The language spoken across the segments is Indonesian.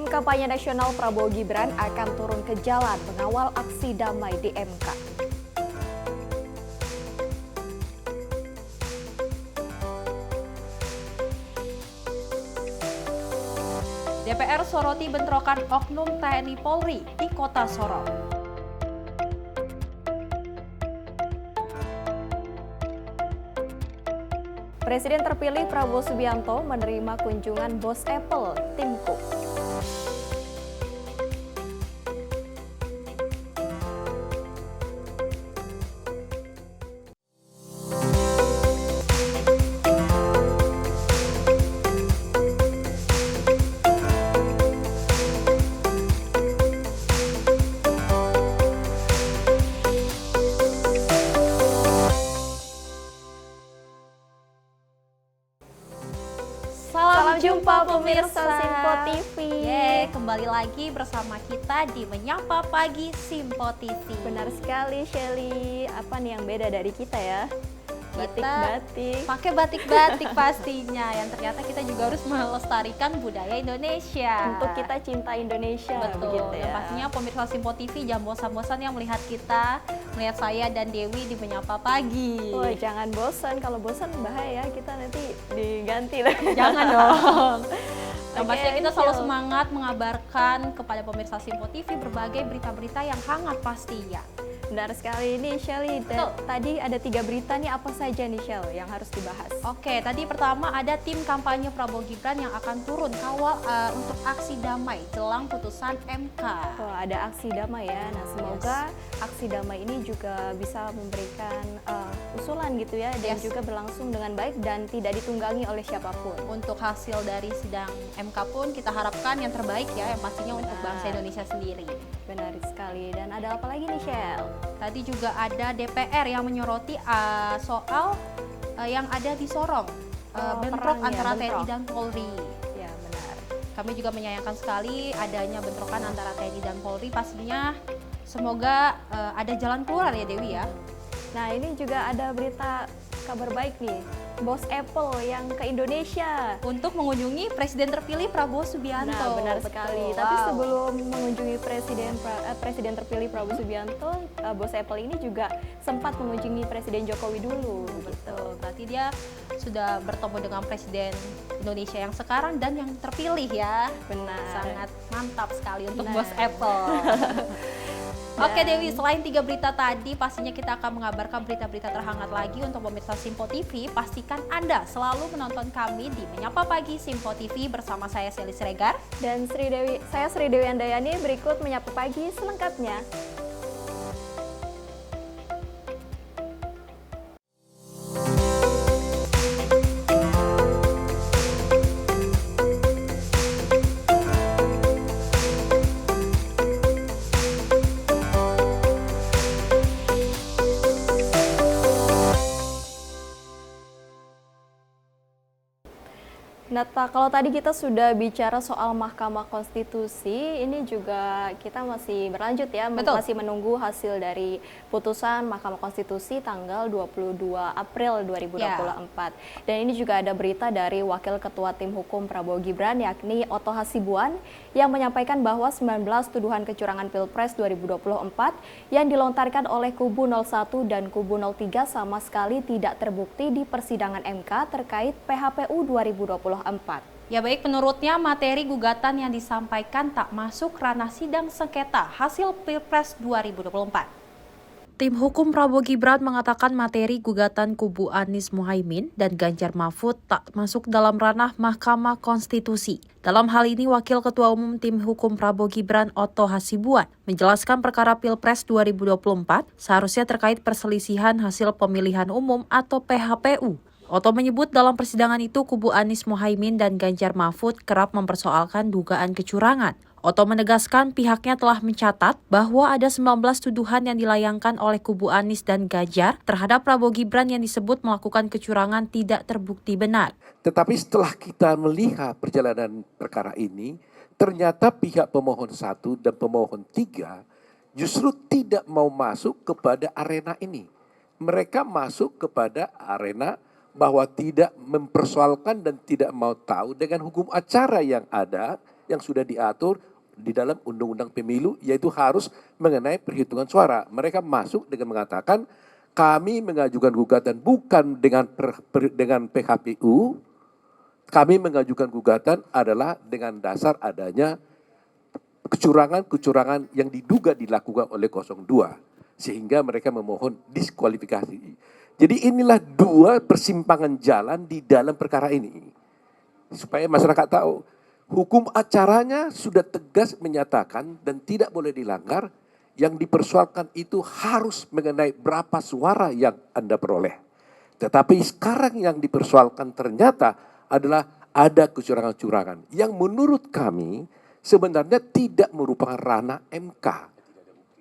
kampanye nasional Prabowo Gibran akan turun ke jalan mengawal aksi damai di MK. DPR soroti bentrokan oknum TNI Polri di Kota Sorong. Presiden terpilih Prabowo Subianto menerima kunjungan bos Apple, Tim Cook. Salam jumpa pemirsa Simpo TV. Kembali lagi bersama kita di Menyapa Pagi Simpo TV. Benar sekali Shelly. Apa nih yang beda dari kita ya? Batik-batik. Pakai batik-batik pastinya. Yang ternyata kita juga harus melestarikan budaya Indonesia. Untuk kita cinta Indonesia. Betul. Begitu ya. Dan pastinya pemirsa Simpo TV jangan bosan-bosan yang melihat kita, melihat saya dan Dewi di Menyapa Pagi. Oh, jangan bosan. Kalau bosan bahaya, kita nanti diganti lah. Jangan dong. Yang Oke, pastinya kita selalu Shell. semangat mengabarkan kepada pemirsa Simpo TV berbagai berita-berita yang hangat pastinya. Benar sekali nih Shelly. Betul. Tadi ada 3 berita nih, apa saja nih Shell yang harus dibahas? Oke, tadi pertama ada tim kampanye Prabowo Gibran yang akan turun kawal untuk aksi damai jelang putusan MK. Oh, ada aksi damai ya. Nah, semoga aksi damai ini juga bisa memberikan usulan gitu ya, dan Yes. juga berlangsung dengan baik dan tidak ditunggangi oleh siapapun. Untuk hasil dari sidang MK pun kita harapkan yang terbaik ya, yang pastinya untuk bangsa Indonesia sendiri. Benar sekali. Dan ada apa lagi nih Shell? Tadi juga ada DPR yang menyoroti soal yang ada di Sorong, bentrok perang ya, antara TNI bentrok. dan Polri. Ya, benar. Kami juga menyayangkan sekali adanya bentrokan antara TNI dan Polri. Pastinya semoga ada jalan keluar ya Dewi ya. Nah, ini juga ada berita kabar baik nih. Bos Apple yang ke Indonesia. Untuk mengunjungi Presiden terpilih Prabowo Subianto. Nah, benar Betul. sekali. Wow. Tapi sebelum mengunjungi Presiden terpilih Prabowo Subianto, bos Apple ini juga sempat mengunjungi Presiden Jokowi dulu. Betul, berarti dia sudah bertemu dengan Presiden Indonesia yang sekarang dan yang terpilih ya. Benar. Sangat mantap sekali untuk Nah. bos Apple. Oke Dewi, selain 3 berita tadi, pastinya kita akan mengabarkan berita-berita terhangat lagi untuk pemirsa Simpo TV. Pastikan Anda selalu menonton kami di Menyapa Pagi Simpo TV bersama saya Shelly Siregar. Dan saya Sri Dewi Andayani, berikut Menyapa Pagi selengkapnya. Nah, kalau tadi kita sudah bicara soal Mahkamah Konstitusi, ini juga kita masih berlanjut ya, Betul. masih menunggu hasil dari putusan Mahkamah Konstitusi tanggal 22 April 2024. Dan ini juga ada berita dari Wakil Ketua Tim Hukum Prabowo Gibran, yakni Oto Hasibuan, yang menyampaikan bahwa 19 tuduhan kecurangan Pilpres 2024 yang dilontarkan oleh kubu 01 dan kubu 03 sama sekali tidak terbukti di persidangan MK terkait PHPU 2024. Ya baik, menurutnya materi gugatan yang disampaikan tak masuk ranah sidang sengketa hasil Pilpres 2024. Tim hukum Prabowo Gibran mengatakan materi gugatan kubu Anies Muhaimin dan Ganjar Mahfud tak masuk dalam ranah Mahkamah Konstitusi. Dalam hal ini, Wakil Ketua Umum Tim Hukum Prabowo Gibran Oto Hasibuan menjelaskan perkara Pilpres 2024 seharusnya terkait perselisihan hasil pemilihan umum atau PHPU. Oto menyebut dalam persidangan itu kubu Anies Muhaimin dan Ganjar Mahfud kerap mempersoalkan dugaan kecurangan. Oto menegaskan pihaknya telah mencatat bahwa ada 19 tuduhan yang dilayangkan oleh kubu Anies dan Ganjar terhadap Prabowo Gibran yang disebut melakukan kecurangan tidak terbukti benar. Tetapi setelah kita melihat perjalanan perkara ini, ternyata pihak pemohon 1 dan pemohon 3 justru tidak mau masuk kepada arena ini. Mereka masuk kepada arena bahwa tidak mempersoalkan dan tidak mau tahu dengan hukum acara yang ada yang sudah diatur di dalam Undang-Undang Pemilu, yaitu harus mengenai perhitungan suara. Mereka masuk dengan mengatakan kami mengajukan gugatan bukan dengan PKPU, kami mengajukan gugatan adalah dengan dasar adanya kecurangan-kecurangan yang diduga dilakukan oleh 02. Sehingga mereka memohon diskualifikasi. Jadi inilah dua persimpangan jalan di dalam perkara ini. Supaya masyarakat tahu, hukum acaranya sudah tegas menyatakan dan tidak boleh dilanggar, yang dipersoalkan itu harus mengenai berapa suara yang Anda peroleh. Tetapi sekarang yang dipersoalkan ternyata adalah ada kecurangan-kecurangan yang menurut kami sebenarnya tidak merupakan ranah MK.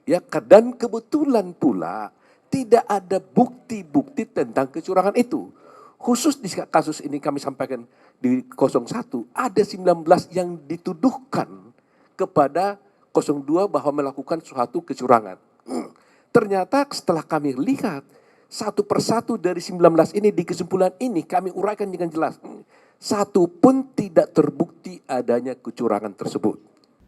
Ya, dan kebetulan pula tidak ada bukti-bukti tentang kecurangan itu. Khusus di kasus ini kami sampaikan di 01, ada 19 yang dituduhkan kepada 02 bahwa melakukan suatu kecurangan. Ternyata setelah kami lihat, satu persatu dari 19 ini di kesimpulan ini kami uraikan dengan jelas. Satu pun tidak terbukti adanya kecurangan tersebut.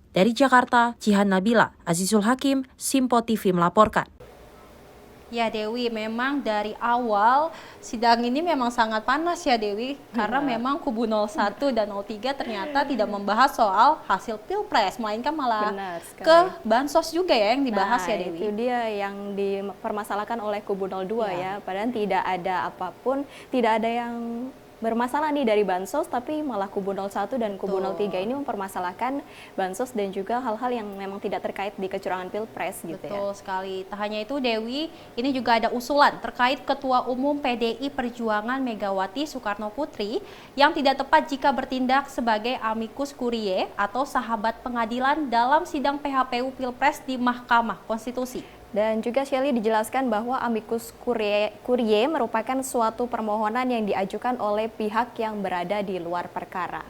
Dari Jakarta, Jihan Nabila, Azizul Hakim, Simpo TV melaporkan. Ya Dewi, memang dari awal sidang ini memang sangat panas ya Dewi, karena memang kubu 01 dan 03 ternyata tidak membahas soal hasil Pilpres, melainkan malah ke bansos juga ya yang dibahas ya Dewi. Itu dia yang dipermasalahkan oleh kubu 02 ya, padahal tidak ada apapun, tidak ada yang bermasalah nih dari bansos, tapi malah kubu 01 dan kubu 03 ini mempermasalahkan bansos dan juga hal-hal yang memang tidak terkait di kecurangan Pilpres gitu ya. Betul sekali. Tak hanya itu Dewi, ini juga ada usulan terkait Ketua Umum PDI Perjuangan Megawati Soekarno Putri yang tidak tepat jika bertindak sebagai amicus curiae atau sahabat pengadilan dalam sidang PHPU Pilpres di Mahkamah Konstitusi. Dan juga Shelly dijelaskan bahwa amicus curiae merupakan suatu permohonan yang diajukan oleh pihak yang berada di luar perkara.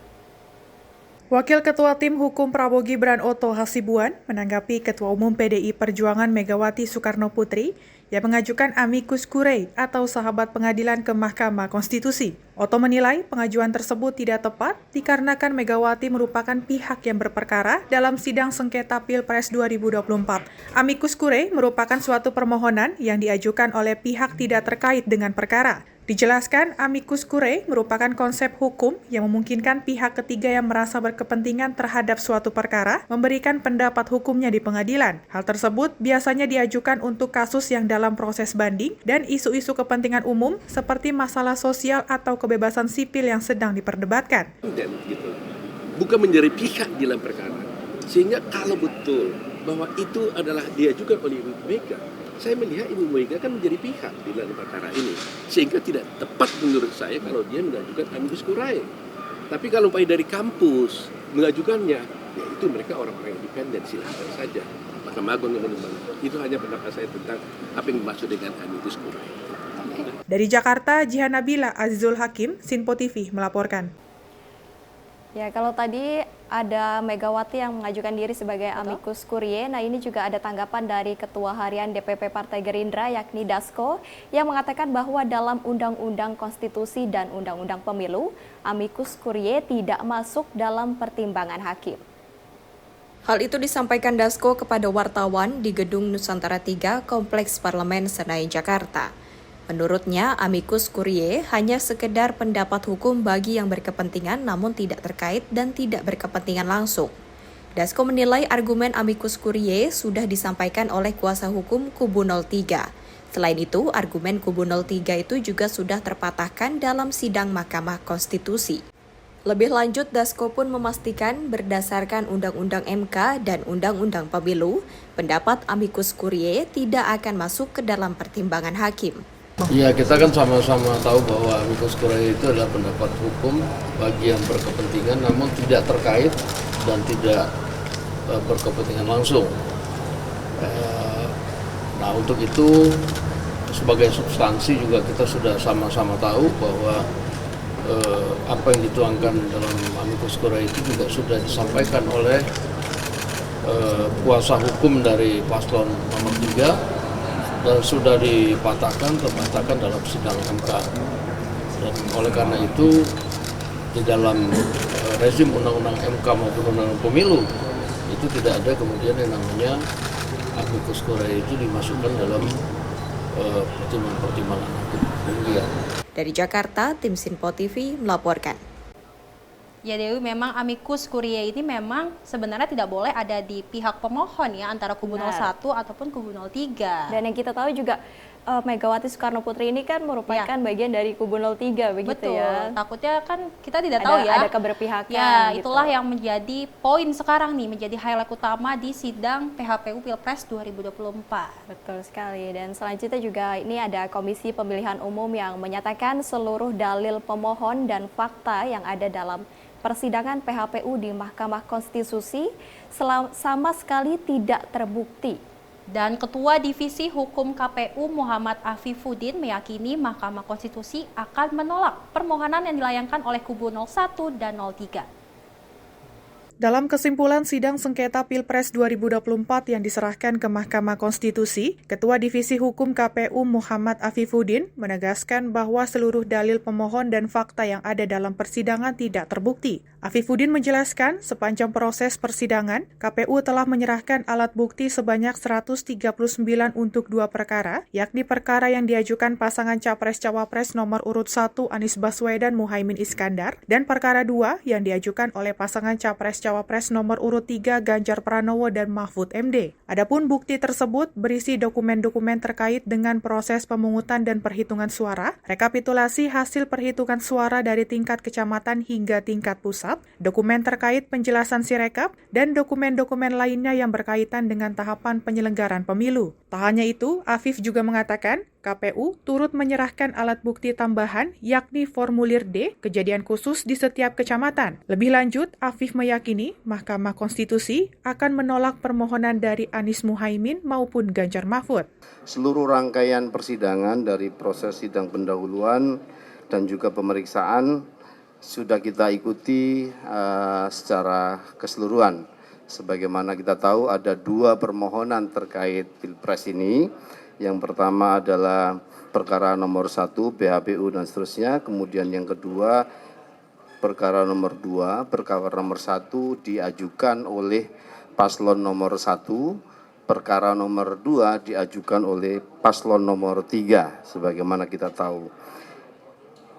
Wakil Ketua Tim Hukum Prabowo Gibran Oto Hasibuan menanggapi Ketua Umum PDI Perjuangan Megawati Soekarno Putri yang mengajukan amicus curiae atau sahabat pengadilan ke Mahkamah Konstitusi. Oto menilai pengajuan tersebut tidak tepat dikarenakan Megawati merupakan pihak yang berperkara dalam sidang sengketa Pilpres 2024. Amicus curiae merupakan suatu permohonan yang diajukan oleh pihak tidak terkait dengan perkara. Dijelaskan, amicus curiae merupakan konsep hukum yang memungkinkan pihak ketiga yang merasa berkepentingan terhadap suatu perkara memberikan pendapat hukumnya di pengadilan. Hal tersebut biasanya diajukan untuk kasus yang dalam proses banding dan isu-isu kepentingan umum seperti masalah sosial atau kebebasan sipil yang sedang diperdebatkan. Dan gitu, bukan menjadi pihak di dalam perkara. Sehingga kalau betul bahwa itu adalah diajukan oleh Ibu Mega, saya melihat Ibu Mega kan menjadi pihak di dalam perkara ini. Sehingga tidak tepat menurut saya kalau dia mengajukan amicus curiae. Tapi kalau dari kampus mengajukannya, ya itu mereka orang-orang independen, silakan saja. Mahkamah Agung yang menimbang. Itu hanya pendapat saya tentang apa yang dimaksud dengan amicus curiae. Dari Jakarta, Jihan Nabila, Azizul Hakim, Simpo TV melaporkan. Ya, kalau tadi ada Megawati yang mengajukan diri sebagai amicus curiae, nah ini juga ada tanggapan dari Ketua Harian DPP Partai Gerindra yakni Dasko yang mengatakan bahwa dalam Undang-Undang Konstitusi dan Undang-Undang Pemilu, amicus curiae tidak masuk dalam pertimbangan hakim. Hal itu disampaikan Dasko kepada wartawan di Gedung Nusantara 3 Kompleks Parlemen Senayan, Jakarta. Menurutnya, amicus curiae hanya sekedar pendapat hukum bagi yang berkepentingan namun tidak terkait dan tidak berkepentingan langsung. Dasko menilai argumen amicus curiae sudah disampaikan oleh kuasa hukum kubu 03. Selain itu, argumen kubu 03 itu juga sudah terpatahkan dalam sidang Mahkamah Konstitusi. Lebih lanjut, Dasko pun memastikan berdasarkan Undang-Undang MK dan Undang-Undang Pemilu, pendapat amicus curiae tidak akan masuk ke dalam pertimbangan hakim. Ya, kita kan sama-sama tahu bahwa amicus curiae itu adalah pendapat hukum bagi yang berkepentingan namun tidak terkait dan tidak berkepentingan langsung. Nah, untuk itu sebagai substansi juga kita sudah sama-sama tahu bahwa apa yang dituangkan dalam amicus curiae itu juga sudah disampaikan oleh kuasa hukum dari paslon nomor 3 dan sudah terpatahkan dalam sidang MK. Dan oleh karena itu di dalam rezim undang-undang MK maupun undang-undang pemilu itu tidak ada kemudian yang namanya amicus curiae itu dimasukkan dalam pertimbangan hakim. Dari Jakarta, tim Sinpo TV melaporkan. Ya Dewi, memang amicus curiae ini memang sebenarnya tidak boleh ada di pihak pemohon ya, antara kubu 01 ataupun kubu 03. Dan yang kita tahu juga Megawati Soekarno Putri ini kan merupakan bagian dari kubu 03 begitu. Betul. Ya. Takutnya kan kita tidak tahu ya. Ada keberpihakan. Ya, gitu. itulah yang menjadi poin sekarang nih, menjadi highlight utama di sidang PHPU Pilpres 2024. Betul sekali. Dan selanjutnya juga ini ada Komisi Pemilihan Umum yang menyatakan seluruh dalil pemohon dan fakta yang ada dalam persidangan PHPU di Mahkamah Konstitusi sama sekali tidak terbukti. Dan Ketua Divisi Hukum KPU Muhammad Afifuddin meyakini Mahkamah Konstitusi akan menolak permohonan yang dilayangkan oleh kubu 01 dan 03. Dalam kesimpulan sidang sengketa Pilpres 2024 yang diserahkan ke Mahkamah Konstitusi, Ketua Divisi Hukum KPU Muhammad Afifuddin menegaskan bahwa seluruh dalil pemohon dan fakta yang ada dalam persidangan tidak terbukti. Afifuddin menjelaskan, sepanjang proses persidangan, KPU telah menyerahkan alat bukti sebanyak 139 untuk 2 perkara, yakni perkara yang diajukan pasangan Capres-Cawapres nomor urut 1 Anies Baswedan Muhaimin Iskandar, dan perkara 2 yang diajukan oleh pasangan Capres-Cawapres nomor urut 3 Ganjar Pranowo dan Mahfud MD. Adapun bukti tersebut berisi dokumen-dokumen terkait dengan proses pemungutan dan perhitungan suara, rekapitulasi hasil perhitungan suara dari tingkat kecamatan hingga tingkat pusat, dokumen terkait penjelasan Sirekap, dan dokumen-dokumen lainnya yang berkaitan dengan tahapan penyelenggaraan pemilu. Tak hanya itu, Afif juga mengatakan KPU turut menyerahkan alat bukti tambahan yakni formulir D, kejadian khusus di setiap kecamatan. Lebih lanjut, Afif meyakini Mahkamah Konstitusi akan menolak permohonan dari Anies Muhaimin maupun Ganjar Mahfud. Seluruh rangkaian persidangan dari proses sidang pendahuluan dan juga pemeriksaan sudah kita ikuti secara keseluruhan. Sebagaimana kita tahu ada 2 permohonan terkait Pilpres ini. Yang pertama adalah perkara nomor 1 PHPU dan seterusnya. Kemudian yang kedua perkara nomor 2, perkara nomor 1 diajukan oleh paslon nomor 1, perkara nomor 2 diajukan oleh paslon nomor 3 sebagaimana kita tahu.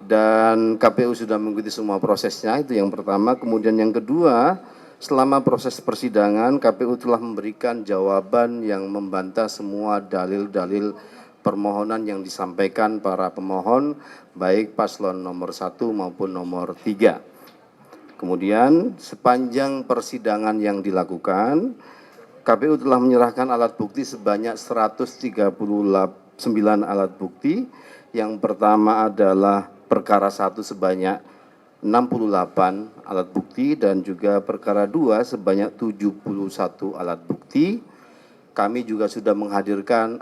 Dan KPU sudah mengikuti semua prosesnya, itu yang pertama. Kemudian yang kedua, selama proses persidangan KPU telah memberikan jawaban yang membantah semua dalil-dalil permohonan yang disampaikan para pemohon, baik paslon nomor 1 maupun nomor 3. Kemudian sepanjang persidangan yang dilakukan, KPU telah menyerahkan alat bukti sebanyak 139 alat bukti. Yang pertama adalah perkara 1 sebanyak 68 alat bukti dan juga perkara 2 sebanyak 71 alat bukti. Kami juga sudah menghadirkan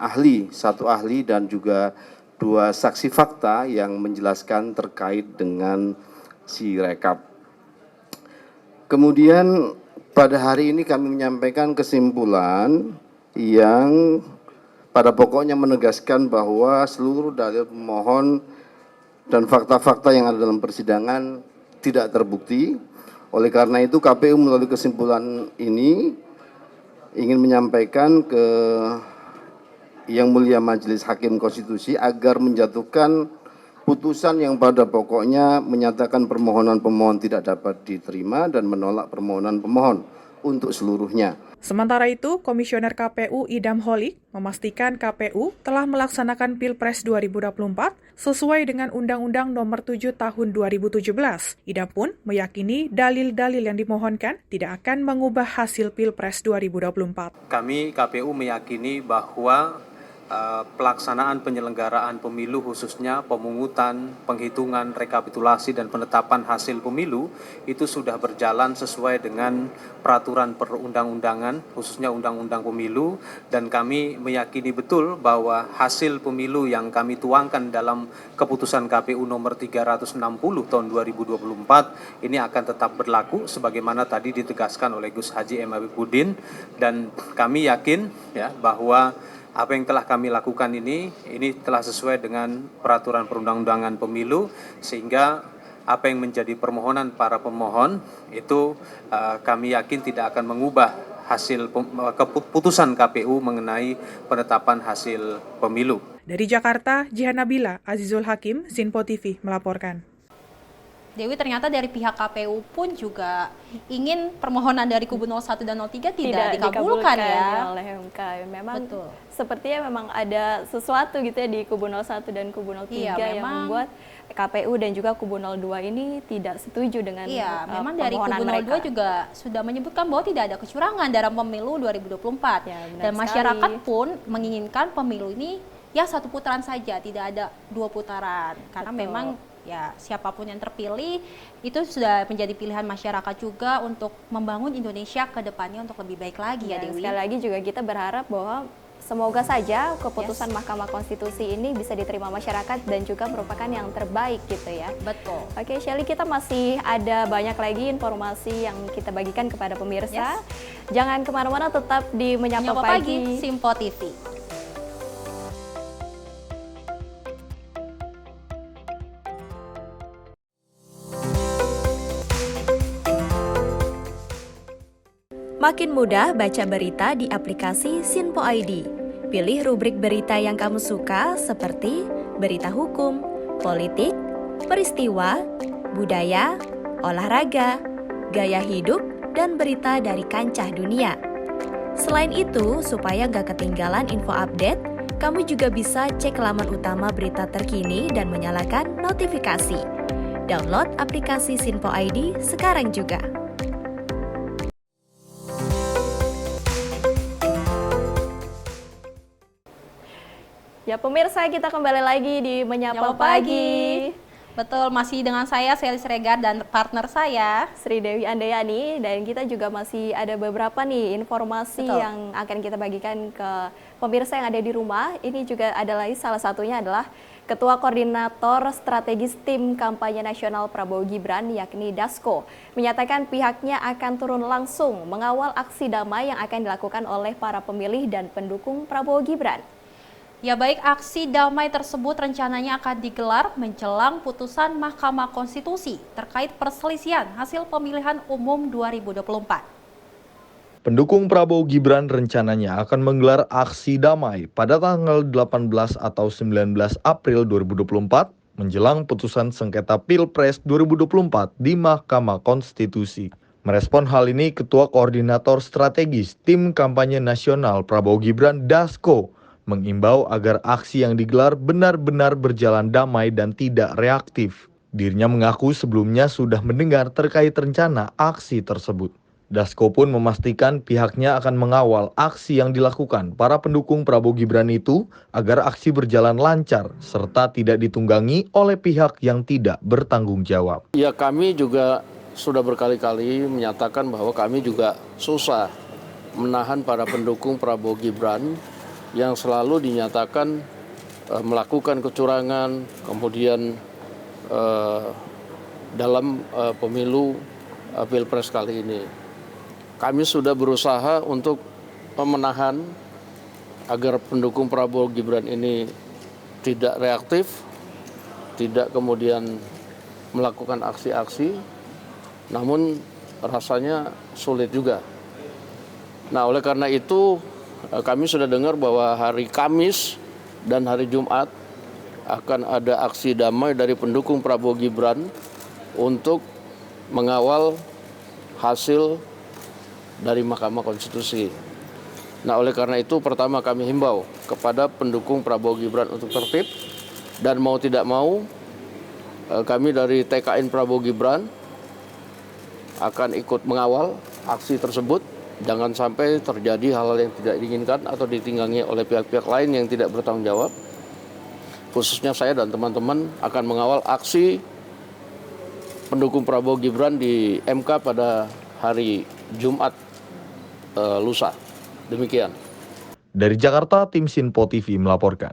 satu ahli dan juga 2 saksi fakta yang menjelaskan terkait dengan Sirekap. Kemudian pada hari ini kami menyampaikan kesimpulan yang pada pokoknya menegaskan bahwa seluruh dalil pemohon dan fakta-fakta yang ada dalam persidangan tidak terbukti. Oleh karena itu KPU melalui kesimpulan ini ingin menyampaikan ke Yang Mulia Majelis Hakim Konstitusi agar menjatuhkan putusan yang pada pokoknya menyatakan permohonan pemohon tidak dapat diterima dan menolak permohonan pemohon untuk seluruhnya. Sementara itu, Komisioner KPU Idam Holik memastikan KPU telah melaksanakan Pilpres 2024 sesuai dengan Undang-Undang Nomor 7 Tahun 2017. Idam pun meyakini dalil-dalil yang dimohonkan tidak akan mengubah hasil Pilpres 2024. Kami KPU meyakini bahwa pelaksanaan penyelenggaraan pemilu khususnya pemungutan, penghitungan, rekapitulasi dan penetapan hasil pemilu itu sudah berjalan sesuai dengan peraturan perundang-undangan khususnya Undang-Undang Pemilu, dan kami meyakini betul bahwa hasil pemilu yang kami tuangkan dalam keputusan KPU nomor 360 tahun 2024 ini akan tetap berlaku sebagaimana tadi ditegaskan oleh Gus Haji M. Afifuddin, dan kami yakin ya bahwa apa yang telah kami lakukan ini telah sesuai dengan peraturan perundang-undangan pemilu, sehingga apa yang menjadi permohonan para pemohon itu kami yakin tidak akan mengubah hasil keputusan KPU mengenai penetapan hasil pemilu. Dari Jakarta, Jihan Nabila, Azizul Hakim, Sinpo TV melaporkan. Dewi, ternyata dari pihak KPU pun juga ingin permohonan dari kubu 01 dan 03 tidak dikabulkan ya oleh MK. Memang betul. Sepertinya memang ada sesuatu gitu ya di kubu 01 dan kubu 03 yang membuat KPU dan juga kubu 02 ini tidak setuju dengan memang dari kubu 02 mereka. juga sudah menyebutkan bahwa tidak ada kecurangan dalam pemilu 2024 dan masyarakat pun menginginkan pemilu ini ya satu putaran saja, tidak ada 2 putaran karena memang ya siapapun yang terpilih itu sudah menjadi pilihan masyarakat juga untuk membangun Indonesia ke depannya untuk lebih baik lagi ya Dewi. Sekali lagi juga kita berharap bahwa semoga saja keputusan Mahkamah Konstitusi ini bisa diterima masyarakat dan juga merupakan yang terbaik gitu ya. Betul. Oke Shelly, kita masih ada banyak lagi informasi yang kita bagikan kepada pemirsa. Jangan kemana-mana, tetap di Menyapa Pagi Sinpo TV. Makin mudah baca berita di aplikasi Sinpo ID. Pilih rubrik berita yang kamu suka seperti berita hukum, politik, peristiwa, budaya, olahraga, gaya hidup, dan berita dari kancah dunia. Selain itu, supaya nggak ketinggalan info update, kamu juga bisa cek laman utama berita terkini dan menyalakan notifikasi. Download aplikasi Sinpo ID sekarang juga. Ya pemirsa, kita kembali lagi di Menyapa Pagi. Betul, masih dengan saya Shelly Siregar dan partner saya Sri Dewi Andayani, dan kita juga masih ada beberapa nih informasi yang akan kita bagikan ke pemirsa yang ada di rumah. Ini juga adalah salah satunya adalah Ketua Koordinator Strategis Tim Kampanye Nasional Prabowo Gibran yakni Dasko menyatakan pihaknya akan turun langsung mengawal aksi damai yang akan dilakukan oleh para pemilih dan pendukung Prabowo Gibran. Ya baik, aksi damai tersebut rencananya akan digelar menjelang putusan Mahkamah Konstitusi terkait perselisihan hasil pemilihan umum 2024. Pendukung Prabowo Gibran rencananya akan menggelar aksi damai pada tanggal 18 atau 19 April 2024 menjelang putusan sengketa Pilpres 2024 di Mahkamah Konstitusi. Merespon hal ini, Ketua Koordinator Strategis Tim Kampanye Nasional Prabowo Gibran Dasko mengimbau agar aksi yang digelar benar-benar berjalan damai dan tidak reaktif. Dirinya mengaku sebelumnya sudah mendengar terkait rencana aksi tersebut. Dasko pun memastikan pihaknya akan mengawal aksi yang dilakukan para pendukung Prabowo Gibran itu agar aksi berjalan lancar serta tidak ditunggangi oleh pihak yang tidak bertanggung jawab. Ya, kami juga sudah berkali-kali menyatakan bahwa kami juga susah menahan para pendukung Prabowo Gibran yang selalu dinyatakan melakukan kecurangan, kemudian dalam pemilu Pilpres kali ini. Kami sudah berusaha untuk menahan agar pendukung Prabowo Gibran ini tidak reaktif, tidak kemudian melakukan aksi-aksi, namun rasanya sulit juga. Nah, oleh karena itu kami sudah dengar bahwa hari Kamis dan hari Jumat akan ada aksi damai dari pendukung Prabowo Gibran untuk mengawal hasil dari Mahkamah Konstitusi. Nah, oleh karena itu pertama kami himbau kepada pendukung Prabowo Gibran untuk tertib dan mau tidak mau kami dari TKN Prabowo Gibran akan ikut mengawal aksi tersebut. Jangan sampai terjadi hal-hal yang tidak diinginkan atau ditinggangi oleh pihak-pihak lain yang tidak bertanggung jawab. Khususnya saya dan teman-teman akan mengawal aksi pendukung Prabowo Gibran di MK pada hari Jumat lusa. Demikian. Dari Jakarta, tim Sinpo TV melaporkan.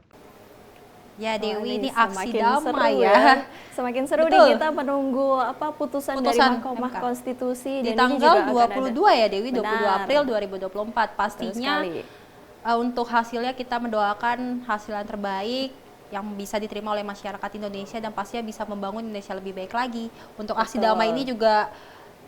Ya Dewi, ini aksi seru damai ya. Semakin seru nih kita menunggu putusan dari Mahkamah Konstitusi di dan tanggal 22 ya Dewi, 22 April 2024. Pastinya sekali. Untuk hasilnya kita mendoakan hasil yang terbaik yang bisa diterima oleh masyarakat Indonesia dan pastinya bisa membangun Indonesia lebih baik lagi. Untuk aksi damai ini juga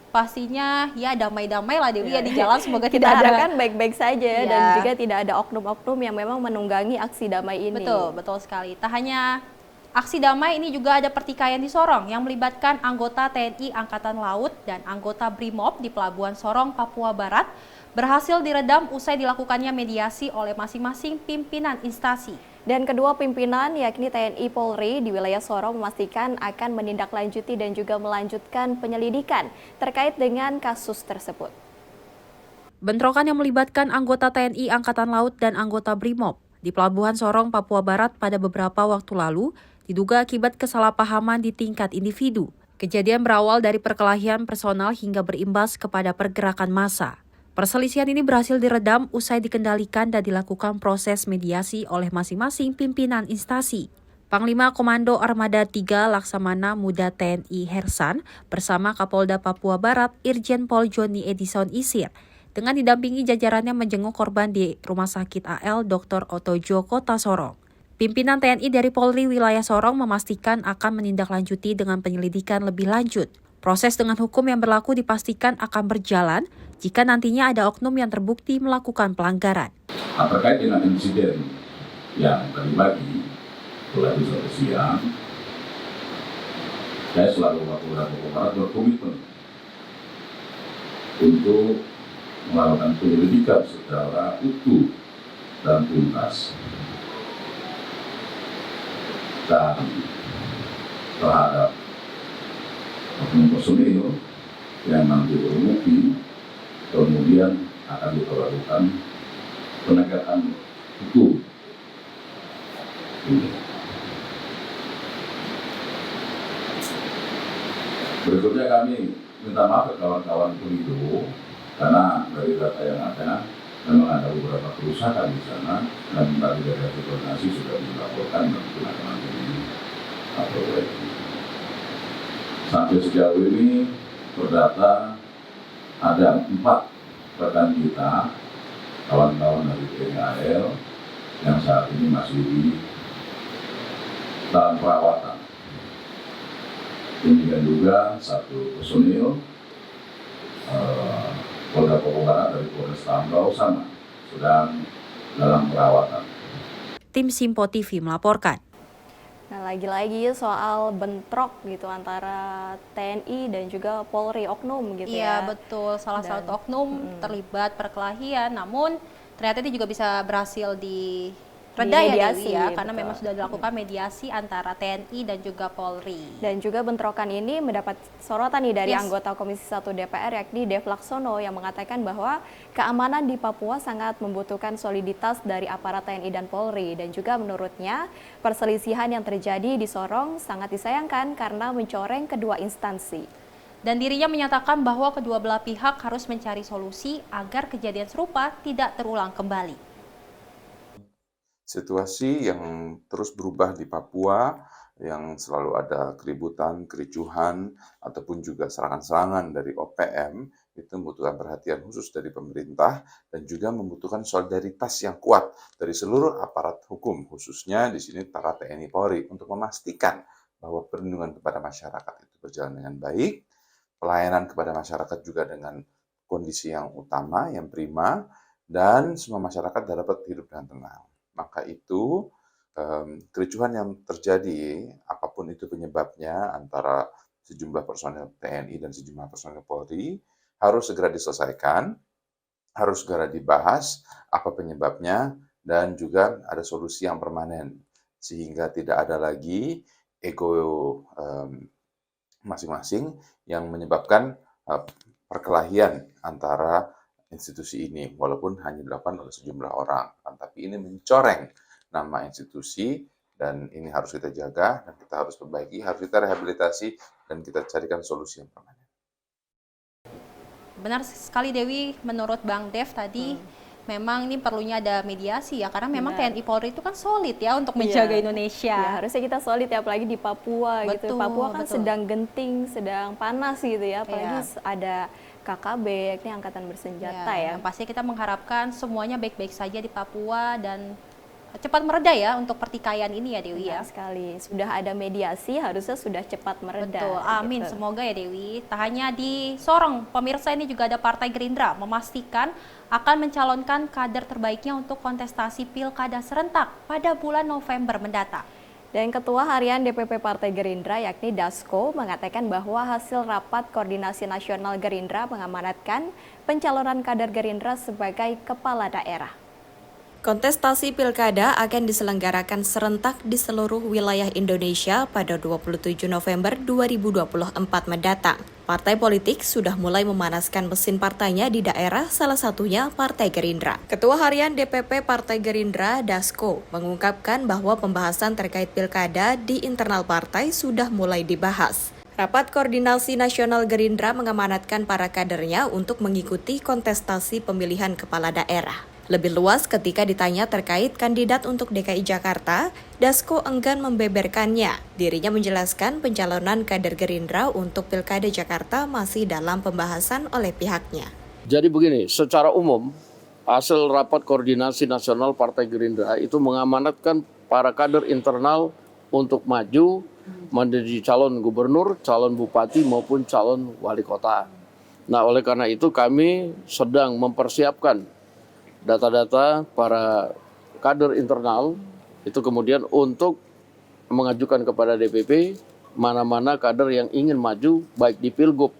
pastinya ya damai-damai lah Dewi ya di jalan, semoga kita tidak ada harapkan baik-baik saja dan juga tidak ada oknum-oknum yang memang menunggangi aksi damai ini. Betul sekali. Tak hanya aksi damai ini juga ada pertikaian di Sorong yang melibatkan anggota TNI Angkatan Laut dan anggota BRIMOB di Pelabuhan Sorong, Papua Barat berhasil diredam usai dilakukannya mediasi oleh masing-masing pimpinan instansi. Dan kedua pimpinan yakni TNI Polri di wilayah Sorong memastikan akan menindaklanjuti dan juga melanjutkan penyelidikan terkait dengan kasus tersebut. Bentrokan yang melibatkan anggota TNI Angkatan Laut dan anggota BRIMOB di Pelabuhan Sorong, Papua Barat pada beberapa waktu lalu diduga akibat kesalahpahaman di tingkat individu. Kejadian berawal dari perkelahian personal hingga berimbas kepada pergerakan massa. Perselisihan ini berhasil diredam usai dikendalikan dan dilakukan proses mediasi oleh masing-masing pimpinan instansi. Panglima Komando Armada 3 Laksamana Muda TNI Hersan bersama Kapolda Papua Barat Irjen Pol Joni Edison Isir dengan didampingi jajarannya menjenguk korban di Rumah Sakit AL Dr. Otojo Kota Sorong. Pimpinan TNI dari Polri wilayah Sorong memastikan akan menindaklanjuti dengan penyelidikan lebih lanjut. Proses dengan hukum yang berlaku dipastikan akan berjalan jika nantinya ada oknum yang terbukti melakukan pelanggaran. Terkait dengan insiden yang terjadi oleh besok siang, saya selalu Kapolda Papua Barat berkomitmen untuk melakukan penyelidikan secara utuh dan tuntas dan terhadap oknum personil yang nanti terbukti, kemudian akan dilakukan penegakan hukum. Berikutnya kami minta maaf ke kawan-kawan pemilu karena dari data yang ada memang ada beberapa kerusakan di sana dan tadi dari hasil koordinasi sudah dilaporkan dan kita akan memperbaiki. Sampai sejauh ini terdata ada 4 rekan kita, kawan-kawan dari TNI AL yang saat ini masih di dalam perawatan. Demikian juga 1 personil Polda Papua Barat dari Polres Tambau sama sedang dalam perawatan. Tim Simpo TV melaporkan. Nah, lagi-lagi soal bentrok gitu antara TNI dan juga Polri oknum gitu ya. Iya, betul. Salah satu oknum terlibat perkelahian, namun ternyata ini juga bisa berhasil reda ya Dewi ya, karena memang sudah dilakukan mediasi antara TNI dan juga Polri. Dan juga bentrokan ini mendapat sorotan nih dari anggota Komisi 1 DPR yakni Dev Laksono yang mengatakan bahwa keamanan di Papua sangat membutuhkan soliditas dari aparat TNI dan Polri, dan juga menurutnya perselisihan yang terjadi di Sorong sangat disayangkan karena mencoreng kedua instansi. Dan dirinya menyatakan bahwa kedua belah pihak harus mencari solusi agar kejadian serupa tidak terulang kembali. Situasi yang terus berubah di Papua, yang selalu ada keributan, kericuhan, ataupun juga serangan-serangan dari OPM, itu membutuhkan perhatian khusus dari pemerintah dan juga membutuhkan solidaritas yang kuat dari seluruh aparat hukum, khususnya di sini para TNI Polri, untuk memastikan bahwa perlindungan kepada masyarakat itu berjalan dengan baik, pelayanan kepada masyarakat juga dengan kondisi yang utama, yang prima, dan semua masyarakat dapat hidup dengan tenang. Maka itu kericuhan yang terjadi, apapun itu penyebabnya antara sejumlah personel TNI dan sejumlah personel Polri, harus segera diselesaikan, harus segera dibahas apa penyebabnya, dan juga ada solusi yang permanen. Sehingga tidak ada lagi ego masing-masing yang menyebabkan perkelahian antara institusi ini, walaupun hanya dilakukan oleh sejumlah orang, tapi ini mencoreng nama institusi dan ini harus kita jaga dan kita harus perbaiki, harus kita rehabilitasi dan kita carikan solusi yang permanen. Benar sekali Dewi, menurut Bang Dev tadi memang ini perlunya ada mediasi ya, karena memang TNI Polri itu kan solid ya untuk menjaga Indonesia. Ya, harusnya kita solid ya, apalagi di Papua gitu. Papua kan sedang genting, sedang panas gitu ya, apalagi ada KKB, yakni Angkatan Bersenjata ya. Yang pasti kita mengharapkan semuanya baik-baik saja di Papua dan cepat mereda ya untuk pertikaian ini ya Dewi ya. Benar sekali, sudah ada mediasi harusnya sudah cepat mereda. Betul, amin. Gitu. Semoga ya Dewi. Tak hanya di Sorong, pemirsa, ini juga ada Partai Gerindra memastikan akan mencalonkan kader terbaiknya untuk kontestasi Pilkada serentak pada bulan November mendatang. Dan Ketua Harian DPP Partai Gerindra yakni Dasko mengatakan bahwa hasil rapat koordinasi nasional Gerindra mengamanatkan pencalonan kader Gerindra sebagai kepala daerah. Kontestasi Pilkada akan diselenggarakan serentak di seluruh wilayah Indonesia pada 27 November 2024 mendatang. Partai politik sudah mulai memanaskan mesin partainya di daerah, salah satunya Partai Gerindra. Ketua Harian DPP Partai Gerindra, Dasko, mengungkapkan bahwa pembahasan terkait Pilkada di internal partai sudah mulai dibahas. Rapat Koordinasi Nasional Gerindra mengamanatkan para kadernya untuk mengikuti kontestasi pemilihan kepala daerah. Lebih luas ketika ditanya terkait kandidat untuk DKI Jakarta, Dasko enggan membeberkannya. Dirinya menjelaskan pencalonan kader Gerindra untuk Pilkada Jakarta masih dalam pembahasan oleh pihaknya. Jadi begini, secara umum hasil rapat koordinasi nasional Partai Gerindra itu mengamanatkan para kader internal untuk maju menjadi calon gubernur, calon bupati maupun calon wali kota. Nah, oleh karena itu kami sedang mempersiapkan data-data para kader internal itu kemudian untuk mengajukan kepada DPP mana-mana kader yang ingin maju baik di Pilgub,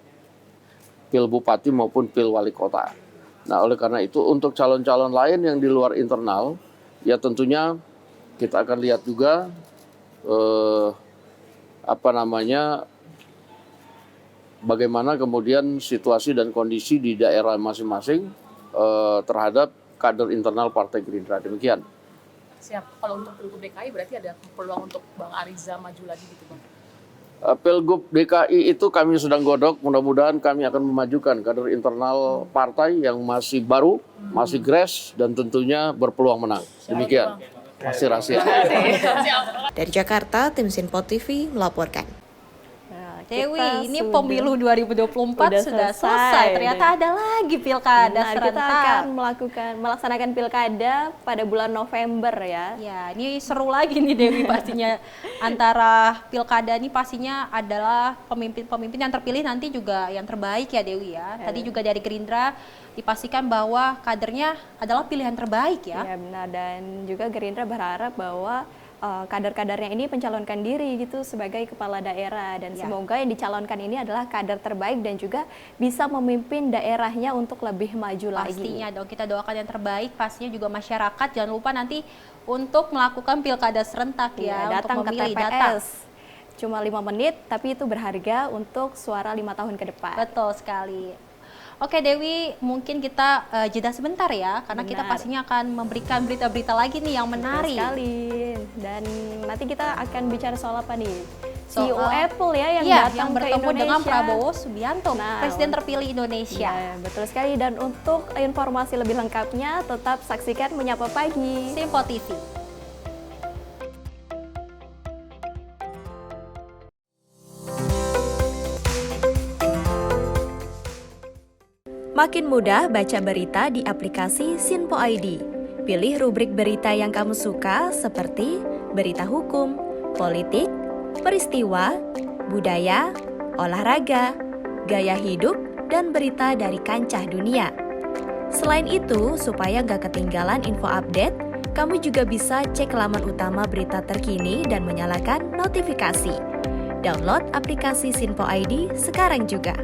Pil Bupati maupun Pil Wali Kota. Nah, oleh karena itu untuk calon-calon lain yang di luar internal, ya tentunya kita akan lihat juga bagaimana kemudian situasi dan kondisi di daerah masing-masing terhadap kader internal Partai Gerindra. Demikian. Siap. Kalau untuk Pilgub DKI berarti ada peluang untuk Bang Ariza maju lagi gitu Bang? Pilgub DKI itu kami sedang godok, mudah-mudahan kami akan memajukan kader internal partai yang masih baru, masih fresh dan tentunya berpeluang menang. Demikian. Masih rahasia. Dari Jakarta, tim Sinpo TV melaporkan. Dewi, ini pemilu 2024 sudah selesai. Ternyata ada lagi pilkada serentak. Kita akan melaksanakan pilkada pada bulan November ya. Ya, ini seru lagi nih Dewi pastinya. Antara pilkada ini pastinya adalah pemimpin-pemimpin yang terpilih nanti juga yang terbaik ya Dewi ya. Tadi juga dari Gerindra dipastikan bahwa kadernya adalah pilihan terbaik ya. Ya benar, dan juga Gerindra berharap bahwa kader-kadernya ini pencalonkan diri gitu sebagai kepala daerah dan semoga yang dicalonkan ini adalah kader terbaik dan juga bisa memimpin daerahnya untuk lebih maju lagi. Pastinya dong, kita doakan yang terbaik, pastinya juga masyarakat jangan lupa nanti untuk melakukan pilkada serentak datang untuk memilih ke TPS. Cuma 5 menit tapi itu berharga untuk suara 5 tahun ke depan. Betul sekali. Oke Dewi, mungkin kita jeda sebentar ya, karena kita pastinya akan memberikan berita-berita lagi nih yang menarik. Betul sekali. Dan nanti kita akan bicara soal apa nih? CEO Apple ya yang datang bertemu ke Indonesia dengan Prabowo Subianto, Presiden terpilih Indonesia. Ya, betul sekali. Dan untuk informasi lebih lengkapnya, tetap saksikan Menyapa Pagi Sinpo TV. Makin mudah baca berita di aplikasi Sinpo ID. Pilih rubrik berita yang kamu suka seperti berita hukum, politik, peristiwa, budaya, olahraga, gaya hidup, dan berita dari kancah dunia. Selain itu, supaya nggak ketinggalan info update, kamu juga bisa cek laman utama berita terkini dan menyalakan notifikasi. Download aplikasi Sinpo ID sekarang juga.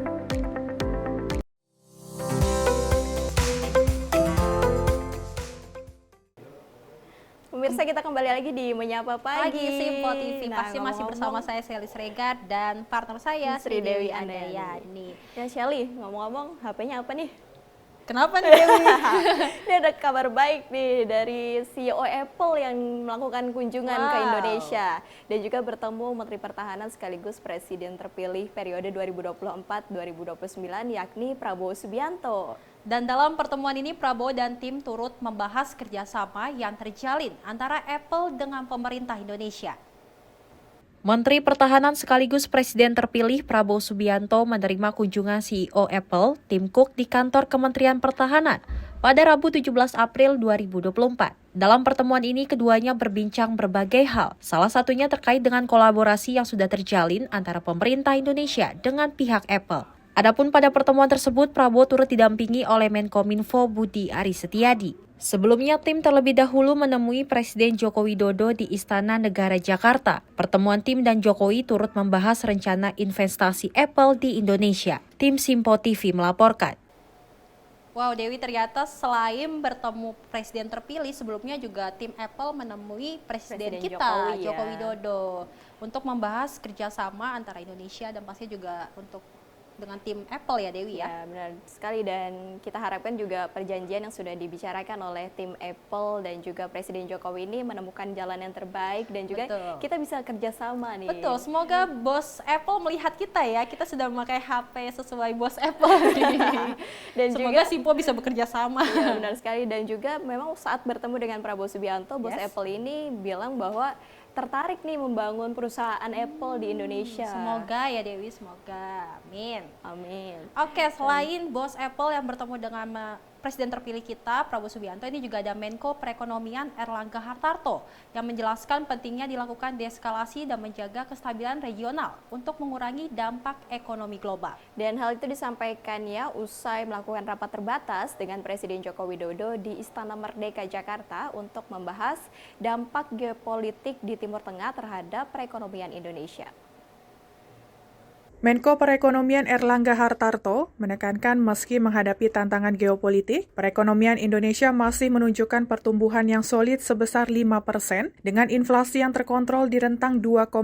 Pemirsa, kita kembali lagi di Menyapa Pagi Sinpo TV. Pasti masih bersama saya Shelly Sregar dan partner saya Sri Dewi Andayani. Ya Shelly, ngomong-ngomong HP-nya apa nih? Kenapa nih Dewi? Ini ada kabar baik nih dari CEO Apple yang melakukan kunjungan ke Indonesia dan juga bertemu Menteri Pertahanan sekaligus Presiden terpilih periode 2024-2029 yakni Prabowo Subianto. Dan dalam pertemuan ini Prabowo dan tim turut membahas kerjasama yang terjalin antara Apple dengan pemerintah Indonesia. Menteri Pertahanan sekaligus Presiden terpilih Prabowo Subianto menerima kunjungan CEO Apple, Tim Cook di kantor Kementerian Pertahanan pada Rabu 17 April 2024. Dalam pertemuan ini, keduanya berbincang berbagai hal, salah satunya terkait dengan kolaborasi yang sudah terjalin antara pemerintah Indonesia dengan pihak Apple. Adapun pada pertemuan tersebut, Prabowo turut didampingi oleh Menkominfo Budi Aris Setiadi. Sebelumnya, tim terlebih dahulu menemui Presiden Joko Widodo di Istana Negara Jakarta. Pertemuan tim dan Jokowi turut membahas rencana investasi Apple di Indonesia. Tim Simpo TV melaporkan. Wow, Dewi, ternyata selain bertemu presiden terpilih, sebelumnya juga tim Apple menemui presiden kita, Joko Widodo, untuk membahas kerjasama antara Indonesia dan pasti juga untuk dengan tim Apple ya, Dewi ya. Ya, benar sekali, dan kita harapkan juga perjanjian yang sudah dibicarakan oleh tim Apple dan juga Presiden Jokowi ini menemukan jalan yang terbaik dan juga kita bisa kerjasama nih. Betul, semoga bos Apple melihat kita ya, kita sudah memakai HP sesuai bos Apple nih. Dan semoga Simpo bisa bekerja sama. Ya, benar sekali, dan juga memang saat bertemu dengan Prabowo Subianto, bos Apple ini bilang bahwa tertarik nih membangun perusahaan Apple di Indonesia. Semoga ya Dewi, semoga. Amin. Amin. Oke, selain bos Apple yang bertemu dengan presiden terpilih kita, Prabowo Subianto, ini juga ada Menko Perekonomian Erlangga Hartarto yang menjelaskan pentingnya dilakukan deeskalasi dan menjaga kestabilan regional untuk mengurangi dampak ekonomi global. Dan hal itu disampaikannya usai melakukan rapat terbatas dengan Presiden Joko Widodo di Istana Merdeka Jakarta untuk membahas dampak geopolitik di Timur Tengah terhadap perekonomian Indonesia. Menko Perekonomian Erlangga Hartarto menekankan meski menghadapi tantangan geopolitik, perekonomian Indonesia masih menunjukkan pertumbuhan yang solid sebesar 5% dengan inflasi yang terkontrol di rentang 2,5%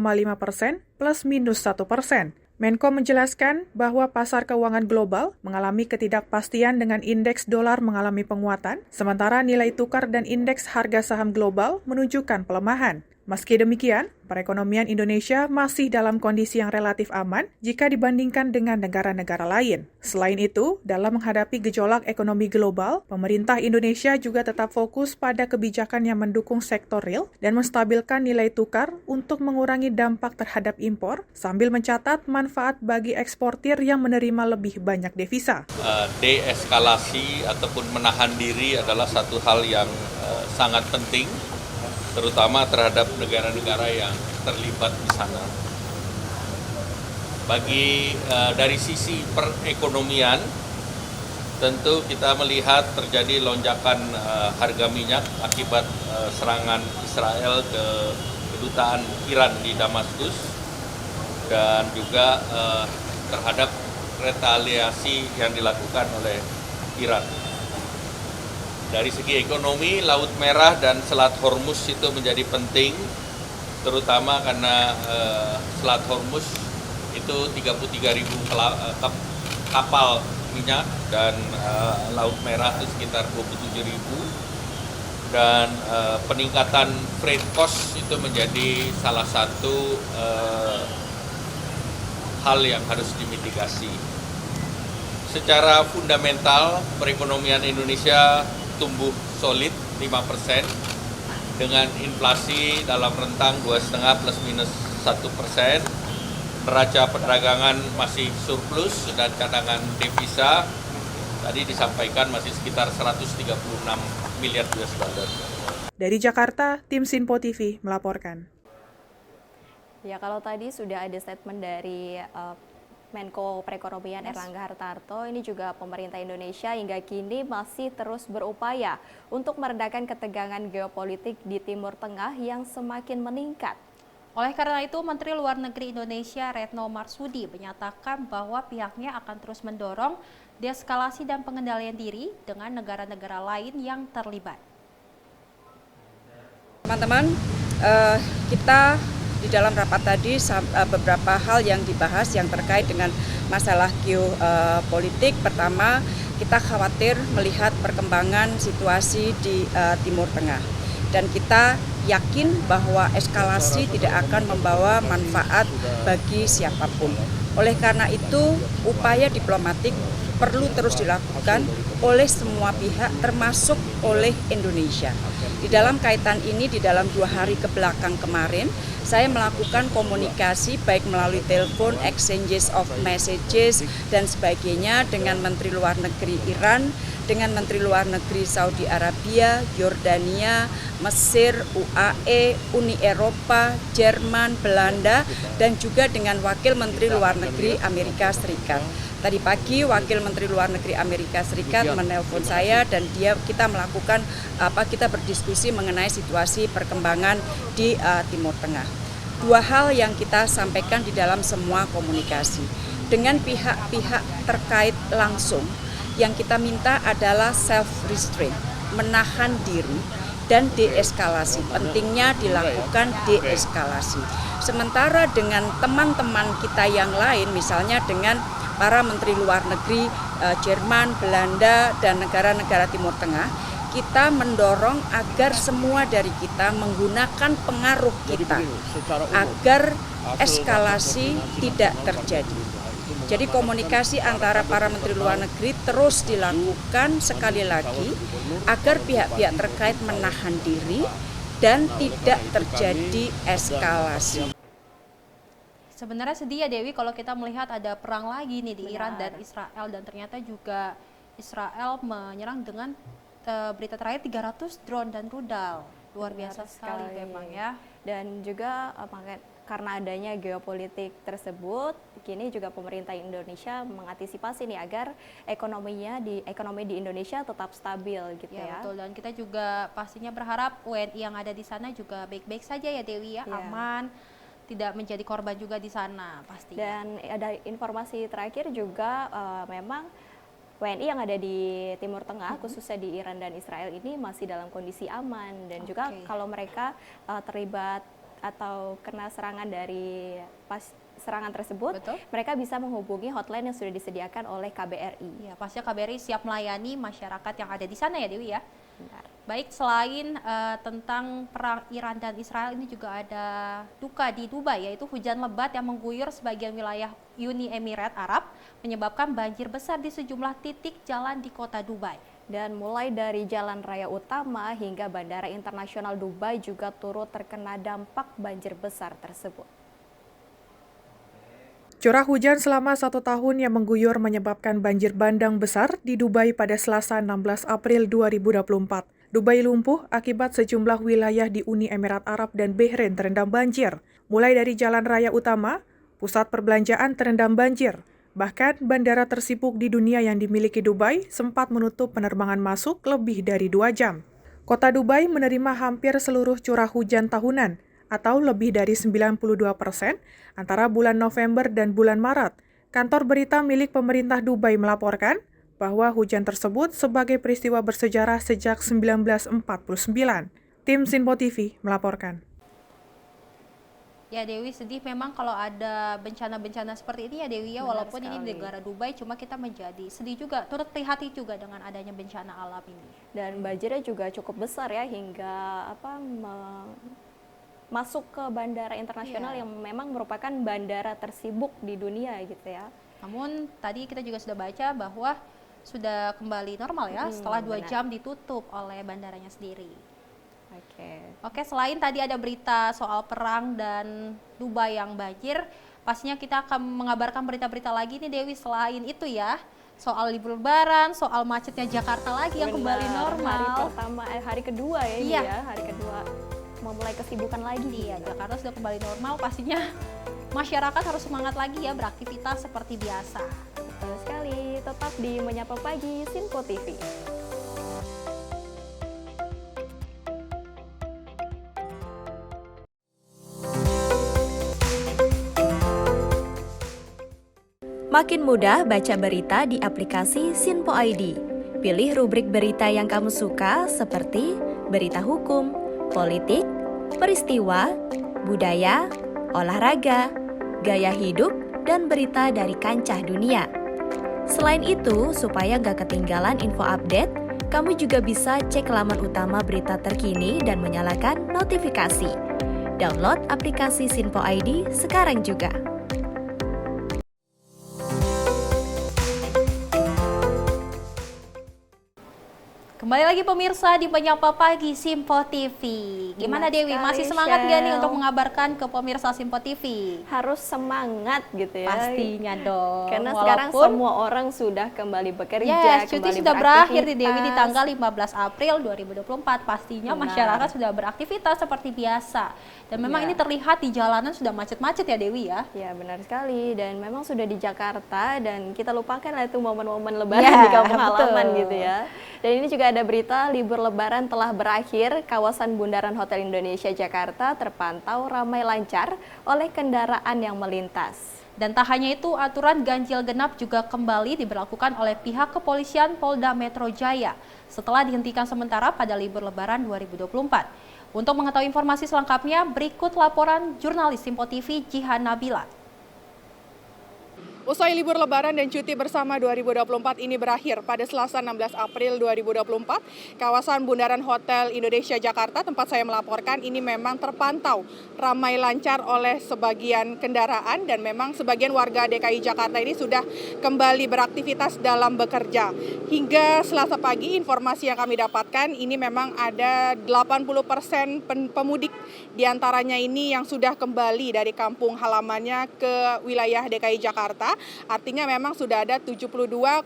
plus minus 1%. Menko menjelaskan bahwa pasar keuangan global mengalami ketidakpastian dengan indeks dolar mengalami penguatan, sementara nilai tukar dan indeks harga saham global menunjukkan pelemahan. Meski demikian, perekonomian Indonesia masih dalam kondisi yang relatif aman jika dibandingkan dengan negara-negara lain. Selain itu, dalam menghadapi gejolak ekonomi global, pemerintah Indonesia juga tetap fokus pada kebijakan yang mendukung sektor real dan menstabilkan nilai tukar untuk mengurangi dampak terhadap impor, sambil mencatat manfaat bagi eksportir yang menerima lebih banyak devisa. Deeskalasi ataupun menahan diri adalah satu hal yang sangat penting, terutama terhadap negara-negara yang terlibat di sana. Dari sisi perekonomian, tentu kita melihat terjadi lonjakan harga minyak akibat serangan Israel ke kedutaan Iran di Damaskus dan juga terhadap retaliasi yang dilakukan oleh Iran. Dari segi ekonomi, Laut Merah dan Selat Hormuz itu menjadi penting, terutama karena Selat Hormuz itu 33.000 kapal minyak dan Laut Merah itu sekitar 27.000, dan peningkatan freight cost itu menjadi salah satu hal yang harus dimitigasi. Secara fundamental, perekonomian Indonesia tumbuh solid 5% dengan inflasi dalam rentang 2,5 plus minus 1%. Neraca perdagangan masih surplus dan cadangan devisa tadi disampaikan masih sekitar 136 miliar US dollar. Dari Jakarta, tim Simpo TV melaporkan. Ya, kalau tadi sudah ada statement dari Menko Perekonomian Erlangga Hartarto, ini juga pemerintah Indonesia hingga kini masih terus berupaya untuk meredakan ketegangan geopolitik di Timur Tengah yang semakin meningkat. Oleh karena itu, Menteri Luar Negeri Indonesia Retno Marsudi menyatakan bahwa pihaknya akan terus mendorong deeskalasi dan pengendalian diri dengan negara-negara lain yang terlibat. Teman-teman, kita di dalam rapat tadi beberapa hal yang dibahas yang terkait dengan masalah geopolitik. Pertama, kita khawatir melihat perkembangan situasi di Timur Tengah. Dan kita yakin bahwa eskalasi tidak akan membawa manfaat bagi siapapun. Oleh karena itu, upaya diplomatik perlu terus dilakukan oleh semua pihak, termasuk oleh Indonesia. Di dalam kaitan ini, di dalam 2 hari kebelakang kemarin, saya melakukan komunikasi baik melalui telepon, exchanges of messages, dan sebagainya dengan Menteri Luar Negeri Iran dengan Menteri Luar Negeri Saudi Arabia, Yordania, Mesir, UAE, Uni Eropa, Jerman, Belanda, dan juga dengan Wakil Menteri Luar Negeri Amerika Serikat. Tadi pagi Wakil Menteri Luar Negeri Amerika Serikat menelpon saya dan kita berdiskusi mengenai situasi perkembangan di Timur Tengah. Dua hal yang kita sampaikan di dalam semua komunikasi. Dengan pihak-pihak terkait langsung, yang kita minta adalah self-restraint, menahan diri dan deeskalasi. Pentingnya dilakukan deeskalasi. Sementara dengan teman-teman kita yang lain, misalnya dengan para Menteri Luar Negeri Jerman, Belanda, dan negara-negara Timur Tengah, kita mendorong agar semua dari kita menggunakan pengaruh kita agar eskalasi tidak terjadi. Jadi komunikasi antara para Menteri Luar Negeri terus dilakukan sekali lagi agar pihak-pihak terkait menahan diri dan tidak terjadi eskalasi. Sebenarnya sedih ya Dewi kalau kita melihat ada perang lagi nih di Iran dan Israel, dan ternyata juga Israel menyerang dengan berita terakhir 300 drone dan rudal. Luar biasa sekali memang ya. Dan juga karena adanya geopolitik tersebut, kini juga pemerintah Indonesia mengantisipasi nih agar ekonomi di Indonesia tetap stabil gitu ya. Betul, dan kita juga pastinya berharap WNI yang ada di sana juga baik-baik saja ya Dewi ya, aman, tidak menjadi korban juga di sana pastinya. Dan ada informasi terakhir juga memang WNI yang ada di Timur Tengah, khususnya di Iran dan Israel ini masih dalam kondisi aman, dan juga kalau mereka terlibat atau kena serangan dari serangan tersebut, mereka bisa menghubungi hotline yang sudah disediakan oleh KBRI. Ya, pastinya KBRI siap melayani masyarakat yang ada di sana ya Dewi ya. Benar. Baik, selain tentang perang Iran dan Israel, ini juga ada duka di Dubai, yaitu hujan lebat yang mengguyur sebagian wilayah Uni Emirat Arab menyebabkan banjir besar di sejumlah titik jalan di kota Dubai. Dan mulai dari jalan raya utama hingga Bandara Internasional Dubai juga turut terkena dampak banjir besar tersebut. Curah hujan selama 1 tahun yang mengguyur menyebabkan banjir bandang besar di Dubai pada Selasa 16 April 2024. Dubai lumpuh akibat sejumlah wilayah di Uni Emirat Arab dan Bahrain terendam banjir. Mulai dari jalan raya utama, pusat perbelanjaan terendam banjir. Bahkan bandara tersibuk di dunia yang dimiliki Dubai sempat menutup penerbangan masuk lebih dari 2 jam. Kota Dubai menerima hampir seluruh curah hujan tahunan, atau lebih dari 92% antara bulan November dan bulan Maret. Kantor berita milik pemerintah Dubai melaporkan bahwa hujan tersebut sebagai peristiwa bersejarah sejak 1949. Tim Sinpo TV melaporkan. Ya Dewi, sedih memang kalau ada bencana-bencana seperti ini ya Dewi ya, walaupun ini di negara Dubai, cuma kita menjadi sedih juga, turut prihatin juga dengan adanya bencana alam ini. Dan banjirnya juga cukup besar ya, hingga masuk ke bandara internasional yang memang merupakan bandara tersibuk di dunia gitu ya. Namun tadi kita juga sudah baca bahwa sudah kembali normal ya, setelah 2 jam ditutup oleh bandaranya sendiri. Oke, selain tadi ada berita soal perang dan Dubai yang banjir, pastinya kita akan mengabarkan berita-berita lagi nih Dewi selain itu ya. Soal libur lebaran, soal macetnya Jakarta lagi yang kembali normal. Hari kedua ya ini ya, hari kedua memulai kesibukan lagi. Iya, Jakarta sudah kembali normal, pastinya masyarakat harus semangat lagi ya beraktivitas seperti biasa. Betul sekali, tetap di Menyapa Pagi Sinpo TV. Makin mudah baca berita di aplikasi Sinpo ID. Pilih rubrik berita yang kamu suka seperti berita hukum, politik, peristiwa, budaya, olahraga, gaya hidup, dan berita dari kancah dunia. Selain itu, supaya nggak ketinggalan info update, kamu juga bisa cek laman utama berita terkini dan menyalakan notifikasi. Download aplikasi Sinpo ID sekarang juga. Kembali lagi pemirsa di Penyapa Pagi Simpo TV. Gimana Dewi, masih semangat gak nih untuk mengabarkan ke pemirsa Simpo TV? Harus semangat gitu ya. Pastinya dong. Karena sekarang semua orang sudah kembali bekerja, cuti kembali sudah berakhir di Dewi di tanggal 15 April 2024. Pastinya masyarakat sudah beraktivitas seperti biasa. Dan memang ini terlihat di jalanan sudah macet-macet ya Dewi ya? Ya benar sekali, dan memang sudah di Jakarta dan kita lupakan lah itu momen-momen lebaran di kampung halaman gitu ya. Dan ini juga ada berita libur lebaran telah berakhir, kawasan Bundaran Hotel Indonesia Jakarta terpantau ramai lancar oleh kendaraan yang melintas. Dan tak hanya itu, aturan ganjil genap juga kembali diberlakukan oleh pihak kepolisian Polda Metro Jaya setelah dihentikan sementara pada libur lebaran 2024. Untuk mengetahui informasi selengkapnya, berikut laporan jurnalis Simpo TV Jihan Nabila. Usai libur lebaran dan cuti bersama 2024 ini berakhir pada Selasa 16 April 2024, kawasan Bundaran Hotel Indonesia Jakarta tempat saya melaporkan ini memang terpantau ramai lancar oleh sebagian kendaraan dan memang sebagian warga DKI Jakarta ini sudah kembali beraktivitas dalam bekerja. Hingga Selasa pagi informasi yang kami dapatkan ini memang ada 80% pemudik diantaranya ini yang sudah kembali dari kampung halamannya ke wilayah DKI Jakarta. Artinya memang sudah ada 72,22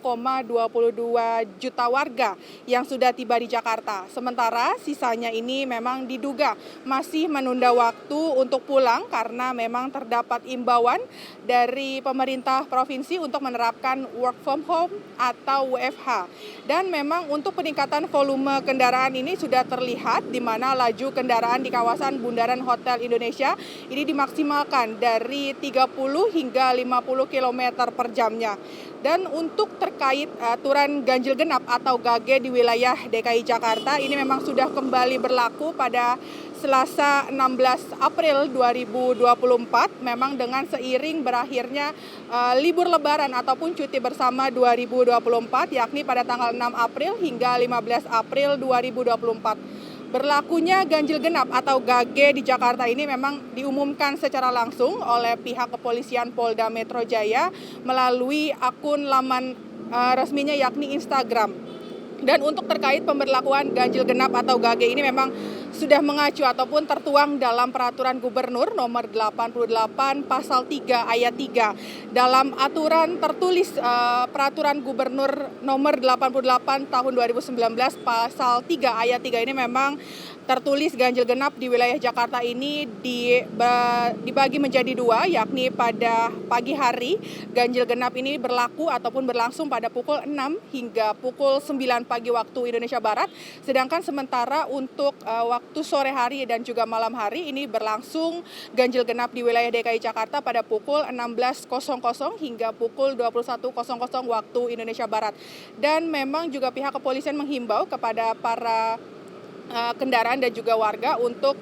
juta warga yang sudah tiba di Jakarta. Sementara sisanya ini memang diduga masih menunda waktu untuk pulang karena memang terdapat imbauan dari pemerintah provinsi untuk menerapkan work from home atau WFH. Dan memang untuk peningkatan volume kendaraan ini sudah terlihat di mana laju kendaraan di kawasan Bundaran Hotel Indonesia ini dimaksimalkan dari 30 hingga 50 km per jamnya. Dan untuk terkait aturan ganjil genap atau GAGE di wilayah DKI Jakarta ini memang sudah kembali berlaku pada Selasa 16 April 2024, memang dengan seiring berakhirnya libur lebaran ataupun cuti bersama 2024 yakni pada tanggal 6 April hingga 15 April 2024. Berlakunya ganjil genap atau GAGE di Jakarta ini memang diumumkan secara langsung oleh pihak kepolisian Polda Metro Jaya melalui akun laman resminya yakni Instagram. Dan untuk terkait pemberlakuan ganjil genap atau GAGE ini memang sudah mengacu ataupun tertuang dalam Peraturan Gubernur nomor 88 pasal 3 ayat 3. Dalam aturan tertulis Peraturan Gubernur nomor 88 tahun 2019 pasal 3 ayat 3 ini memang tertulis ganjil genap di wilayah Jakarta ini dibagi menjadi dua, yakni pada pagi hari ganjil genap ini berlaku ataupun berlangsung pada pukul 6 hingga pukul 9 pagi waktu Indonesia Barat, sedangkan sementara untuk waktu sore hari dan juga malam hari ini berlangsung ganjil genap di wilayah DKI Jakarta pada pukul 16.00 hingga pukul 21.00 waktu Indonesia Barat. Dan memang juga pihak kepolisian menghimbau kepada para kendaraan dan juga warga untuk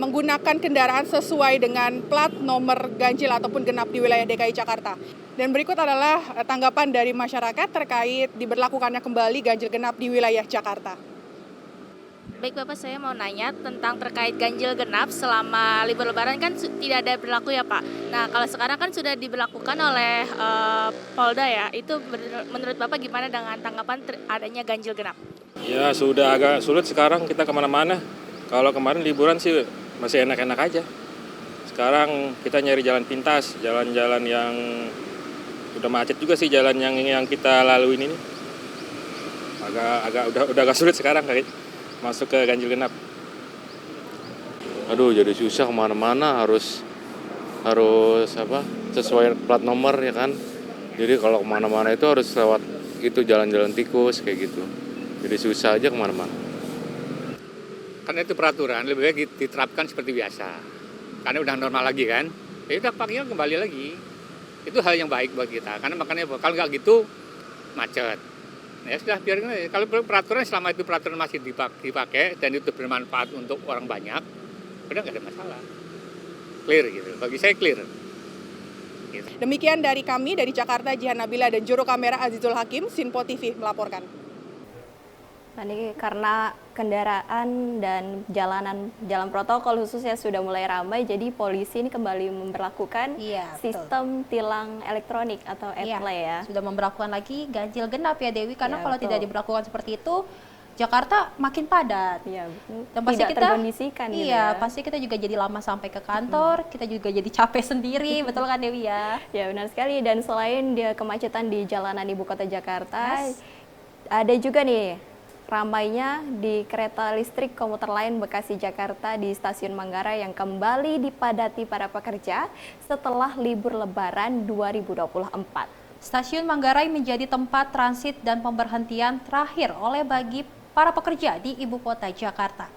menggunakan kendaraan sesuai dengan plat nomor ganjil ataupun genap di wilayah DKI Jakarta. Dan berikut adalah tanggapan dari masyarakat terkait diberlakukannya kembali ganjil genap di wilayah Jakarta. Baik Bapak, saya mau nanya tentang terkait ganjil genap selama libur lebaran kan tidak ada berlaku ya Pak. Nah kalau sekarang kan sudah diberlakukan oleh Polda ya, itu menurut Bapak gimana dengan tanggapan adanya ganjil genap? Ya sudah agak sulit sekarang kita kemana-mana. Kalau kemarin liburan sih masih enak-enak aja. Sekarang kita nyari jalan pintas, jalan-jalan yang udah macet juga sih jalan yang kita laluin ini. Udah agak sulit sekarang kayak masuk ke ganjil genap. Aduh jadi susah kemana-mana harus sesuai plat nomor ya kan. Jadi kalau kemana-mana itu harus lewat itu jalan-jalan tikus kayak gitu. Jadi susah aja kemana-mana. Kan itu peraturan, lebih baik diterapkan seperti biasa. Karena udah normal lagi kan. Ya udah pakainya kembali lagi. Itu hal yang baik buat kita. Karena makanya kalau nggak gitu macet. Ya sudah biarin aja. Kalau peraturan selama itu peraturan masih dipakai dan itu bermanfaat untuk orang banyak, udah nggak ada masalah. Clear gitu. Bagi saya clear. Gitu. Demikian dari kami dari Jakarta, Jihan Nabila dan juru kamera Azizul Hakim, Sinpo TV melaporkan. Nah, ini karena kendaraan dan jalan protokol khususnya sudah mulai ramai, jadi polisi ini kembali memberlakukan sistem tilang elektronik atau e-play ya. Sudah memberlakukan lagi ganjil genap ya Dewi, karena kalau betul. tidak diberlakukan seperti itu Jakarta makin padat. Dan pasti Tidak kita terkondisikan gitu ya. pasti kita juga jadi lama sampai ke kantor, kita juga jadi capek sendiri, betul kan Dewi ya? Ya benar sekali, dan selain dia kemacetan di jalanan ibu kota Jakarta, ada juga nih ramainya di kereta listrik komuter lain Bekasi Jakarta di Stasiun Manggarai yang kembali dipadati para pekerja setelah libur Lebaran 2024. Stasiun Manggarai menjadi tempat transit dan pemberhentian terakhir bagi para pekerja di ibu kota Jakarta.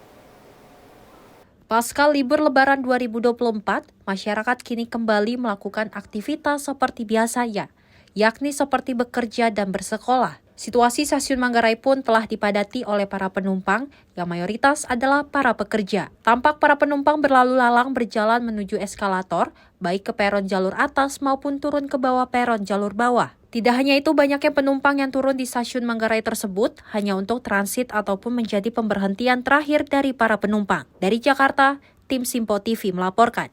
Pasca libur Lebaran 2024, masyarakat kini kembali melakukan aktivitas seperti biasanya, yakni seperti bekerja dan bersekolah. Situasi stasiun Manggarai pun telah dipadati oleh para penumpang yang mayoritas adalah para pekerja. Tampak para penumpang berlalu lalang berjalan menuju eskalator, baik ke peron jalur atas maupun turun ke bawah peron jalur bawah. Tidak hanya itu, banyaknya penumpang yang turun di stasiun Manggarai tersebut hanya untuk transit ataupun menjadi pemberhentian terakhir dari para penumpang. Dari Jakarta, tim Simpo TV melaporkan.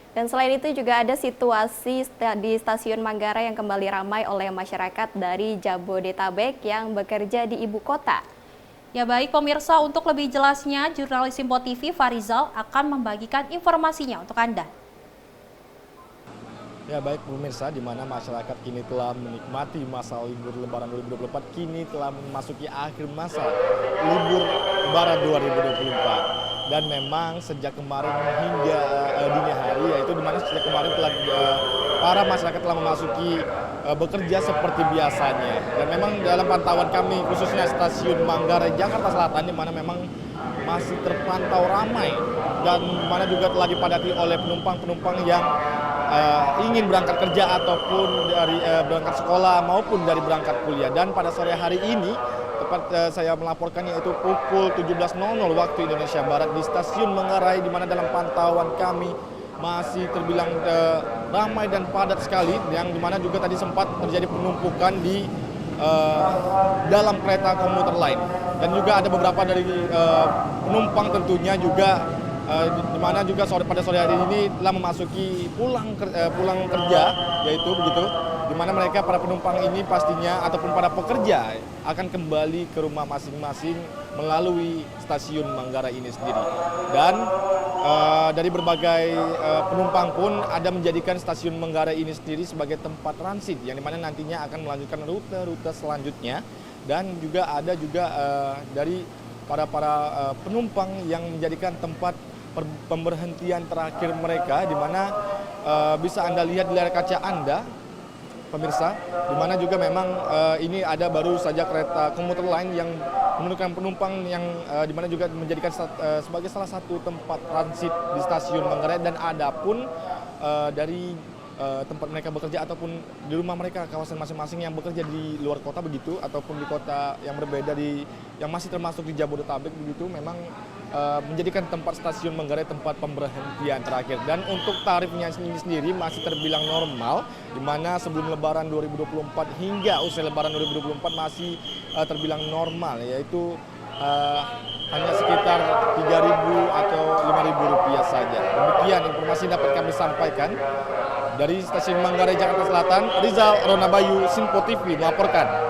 Dan selain itu juga ada situasi di Stasiun Manggarai yang kembali ramai oleh masyarakat dari Jabodetabek yang bekerja di ibu kota. Ya baik pemirsa, untuk lebih jelasnya jurnalis Simpo TV Farizal akan membagikan informasinya untuk Anda. Ya baik pemirsa, di mana masyarakat kini telah menikmati masa libur Lebaran 2024, kini telah memasuki akhir masa libur Lebaran 2024. Dan memang sejak kemarin hingga dini hari, yaitu di mana sejak kemarin para masyarakat telah memasuki bekerja seperti biasanya. Dan memang dalam pantauan kami khususnya stasiun Manggarai Jakarta Selatan, di mana memang masih terpantau ramai dan mana juga telah dipadati oleh penumpang-penumpang yang ingin berangkat kerja ataupun dari berangkat sekolah maupun dari berangkat kuliah. Dan pada sore hari ini tepat saya melaporkan yaitu pukul 17.00 waktu Indonesia Barat di Stasiun Manggarai, di mana dalam pantauan kami masih terbilang ramai dan padat sekali, yang dimana juga tadi sempat terjadi penumpukan di dalam kereta komuter lain. Dan juga ada beberapa dari penumpang tentunya juga di mana juga pada sore hari ini telah memasuki pulang kerja, yaitu begitu, di mana mereka para penumpang ini pastinya ataupun para pekerja akan kembali ke rumah masing-masing melalui stasiun Manggarai ini sendiri. Dan dari berbagai penumpang pun ada menjadikan stasiun Manggarai ini sendiri sebagai tempat transit, yang dimana nantinya akan melanjutkan rute-rute selanjutnya. Dan juga ada dari para penumpang yang menjadikan tempat pemberhentian terakhir mereka, di mana bisa Anda lihat di layar kaca Anda, pemirsa, di mana juga memang ini ada baru saja kereta komuter lain yang menurunkan penumpang yang di mana juga menjadikan sebagai salah satu tempat transit di stasiun Manggarai. Dan ada pun dari tempat mereka bekerja ataupun di rumah mereka, kawasan masing-masing yang bekerja di luar kota begitu, ataupun di kota yang berbeda yang masih termasuk di Jabodetabek begitu, memang menjadikan tempat stasiun Manggarai tempat pemberhentian terakhir. Dan untuk tarifnya sendiri masih terbilang normal, di mana sebelum Lebaran 2024 hingga usai Lebaran 2024 masih terbilang normal, yaitu hanya sekitar 3.000 atau 5.000 rupiah saja. Demikian informasi dapat kami sampaikan dari Stasiun Manggarai Jakarta Selatan. Rizal Ronabayu, Simpo TV melaporkan.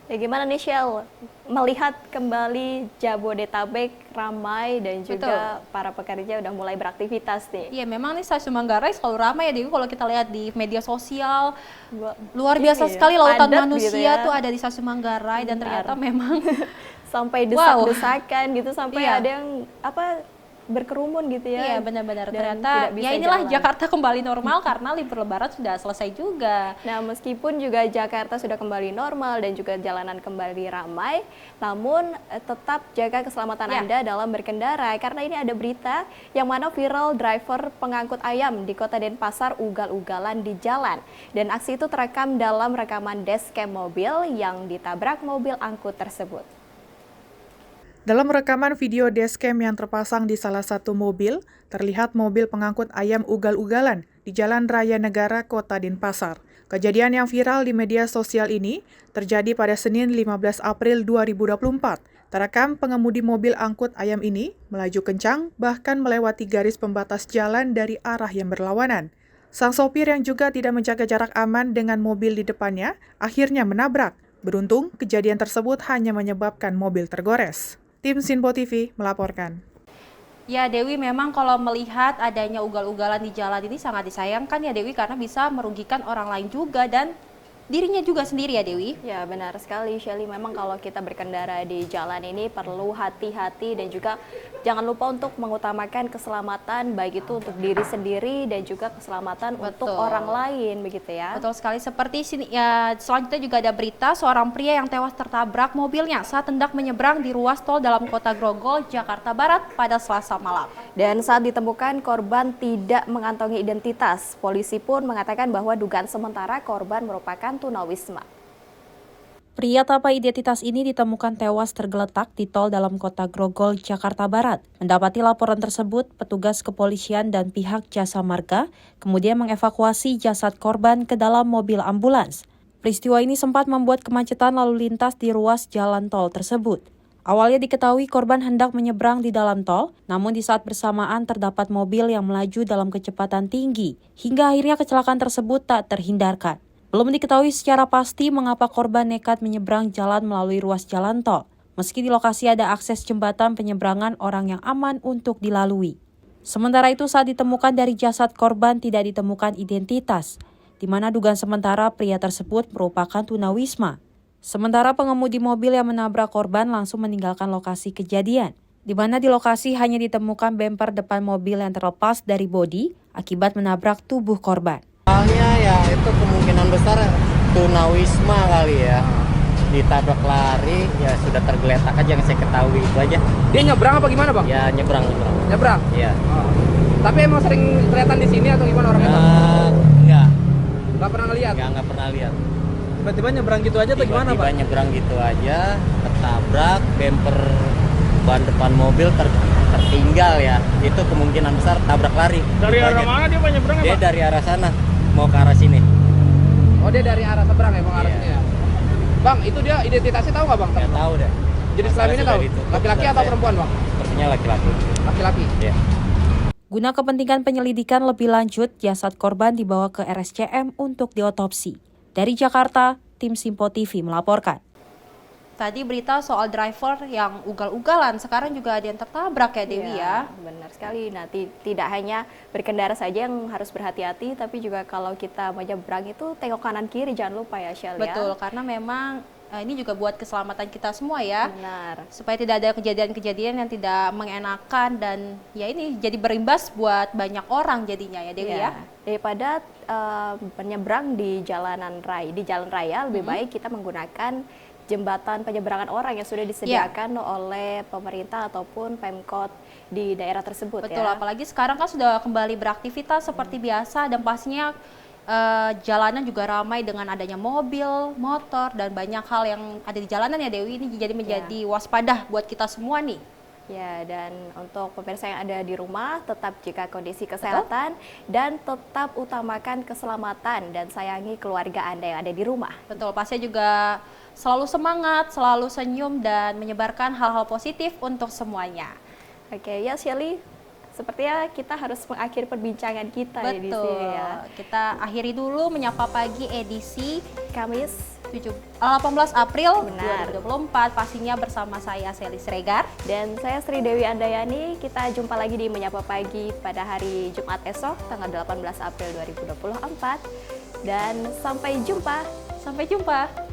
Ya gimana nih Shell, melihat kembali Jabodetabek ramai dan juga para pekerja udah mulai beraktivitas nih. Iya memang nih stasiun Manggarai selalu ramai ya Dewi, kalau kita lihat di media sosial luar biasa sekali lautan manusia gitu ya, tuh ada di stasiun Manggarai. Dan ternyata memang sampai desak-desakan gitu, sampai ada yang berkerumun gitu ya. Iya benar-benar, ternyata ya inilah Jakarta kembali normal karena libur Lebaran sudah selesai juga. Nah meskipun juga Jakarta sudah kembali normal dan juga jalanan kembali ramai, namun tetap jaga keselamatan Anda dalam berkendara, karena ini ada berita yang mana viral driver pengangkut ayam di kota Denpasar ugal-ugalan di jalan, dan aksi itu terekam dalam rekaman dashcam mobil yang ditabrak mobil angkut tersebut. Dalam rekaman video dashcam yang terpasang di salah satu mobil, terlihat mobil pengangkut ayam ugal-ugalan di Jalan Raya Negara Kota Denpasar. Kejadian yang viral di media sosial ini terjadi pada Senin 15 April 2024. Terekam pengemudi mobil angkut ayam ini melaju kencang bahkan melewati garis pembatas jalan dari arah yang berlawanan. Sang sopir yang juga tidak menjaga jarak aman dengan mobil di depannya akhirnya menabrak. Beruntung, kejadian tersebut hanya menyebabkan mobil tergores. Tim Sinpo TV melaporkan. Ya Dewi, memang kalau melihat adanya ugal-ugalan di jalan ini sangat disayangkan ya Dewi, karena bisa merugikan orang lain juga dan dirinya juga sendiri ya Dewi. Ya benar sekali Shelly, memang kalau kita berkendara di jalan ini perlu hati-hati dan juga jangan lupa untuk mengutamakan keselamatan baik itu untuk diri sendiri dan juga keselamatan untuk orang lain begitu ya. Betul sekali, seperti sini ya. Selanjutnya juga ada berita seorang pria yang tewas tertabrak mobilnya saat hendak menyeberang di ruas tol dalam Kota Grogol, Jakarta Barat pada Selasa malam. Dan saat ditemukan korban tidak mengantongi identitas. Polisi pun mengatakan bahwa dugaan sementara korban merupakan tunawisma. Pria tanpa identitas ini ditemukan tewas tergeletak di tol dalam Kota Grogol, Jakarta Barat. Mendapati laporan tersebut, petugas kepolisian dan pihak jasa marga kemudian mengevakuasi jasad korban ke dalam mobil ambulans. Peristiwa ini sempat membuat kemacetan lalu lintas di ruas jalan tol tersebut. Awalnya diketahui korban hendak menyeberang di dalam tol, namun di saat bersamaan terdapat mobil yang melaju dalam kecepatan tinggi, hingga akhirnya kecelakaan tersebut tak terhindarkan. Belum diketahui secara pasti mengapa korban nekat menyeberang jalan melalui ruas jalan tol, meski di lokasi ada akses jembatan penyeberangan orang yang aman untuk dilalui. Sementara itu saat ditemukan dari jasad korban tidak ditemukan identitas, di mana dugaan sementara pria tersebut merupakan tunawisma. Sementara pengemudi mobil yang menabrak korban langsung meninggalkan lokasi kejadian, di mana di lokasi hanya ditemukan bemper depan mobil yang terlepas dari bodi akibat menabrak tubuh korban. Soalnya ya itu kemungkinan besar tunawisma kali ya, ditabrak lari ya sudah tergeletak aja yang saya ketahui itu aja. Dia nyebrang apa gimana bang? Ya nyebrang. Nyebrang? Iya. Tapi emang sering kelihatan di sini atau gimana orangnya? Enggak. Nggak pernah ngeliat? Nggak pernah lihat. Tiba-tiba nyebrang gitu aja atau gimana bang? Tiba-tiba nyebrang gitu aja, ketabrak, bemper ban depan mobil tertinggal ya. Itu kemungkinan besar tabrak lari. Dari arah mana dia nyebrang? Dia dari arah sana mau ke arah sini. Oh dia dari arah seberang ya, mau ke arah sini ya? Bang, itu dia identitasnya tahu nggak bang? Nggak tahu deh. Jadi kelaminnya tahu? Laki-laki atau perempuan bang? Sepertinya laki-laki. Laki-laki? Iya. Guna kepentingan penyelidikan lebih lanjut, jasad korban dibawa ke RSCM untuk diotopsi. Dari Jakarta, tim Sinpo TV melaporkan. Tadi berita soal driver yang ugal-ugalan, sekarang juga ada yang tertabrak ya Dewi ya. Benar sekali, nah tidak hanya berkendara saja yang harus berhati-hati, tapi juga kalau kita menyeberang itu tengok kanan kiri, jangan lupa ya Shell. Betul, karena memang ini juga buat keselamatan kita semua ya. Benar. Supaya tidak ada kejadian-kejadian yang tidak mengenakan dan ya ini jadi berimbas buat banyak orang jadinya ya Dewi ya. Daripada menyeberang di jalan raya, lebih baik kita menggunakan jembatan penyeberangan orang yang sudah disediakan oleh pemerintah ataupun Pemkot di daerah tersebut. Betul, apalagi sekarang kan sudah kembali beraktivitas seperti biasa dan pastinya jalanan juga ramai dengan adanya mobil, motor dan banyak hal yang ada di jalanan ya Dewi. Ini jadi menjadi waspada buat kita semua nih. Ya, dan untuk pemirsa yang ada di rumah, tetap jaga kondisi kesehatan dan tetap utamakan keselamatan dan sayangi keluarga Anda yang ada di rumah. Betul, pasti juga selalu semangat, selalu senyum dan menyebarkan hal-hal positif untuk semuanya. Oke, ya Shelly, sepertinya kita harus mengakhiri perbincangan kita di sini ya. Kita akhiri dulu Menyapa Pagi edisi Kamis 18 April 2024, pastinya bersama saya Shelly Sregar dan saya Sri Dewi Andayani. Kita jumpa lagi di Menyapa Pagi pada hari Jumat esok tanggal 18 April 2024 dan sampai jumpa. Sampai jumpa.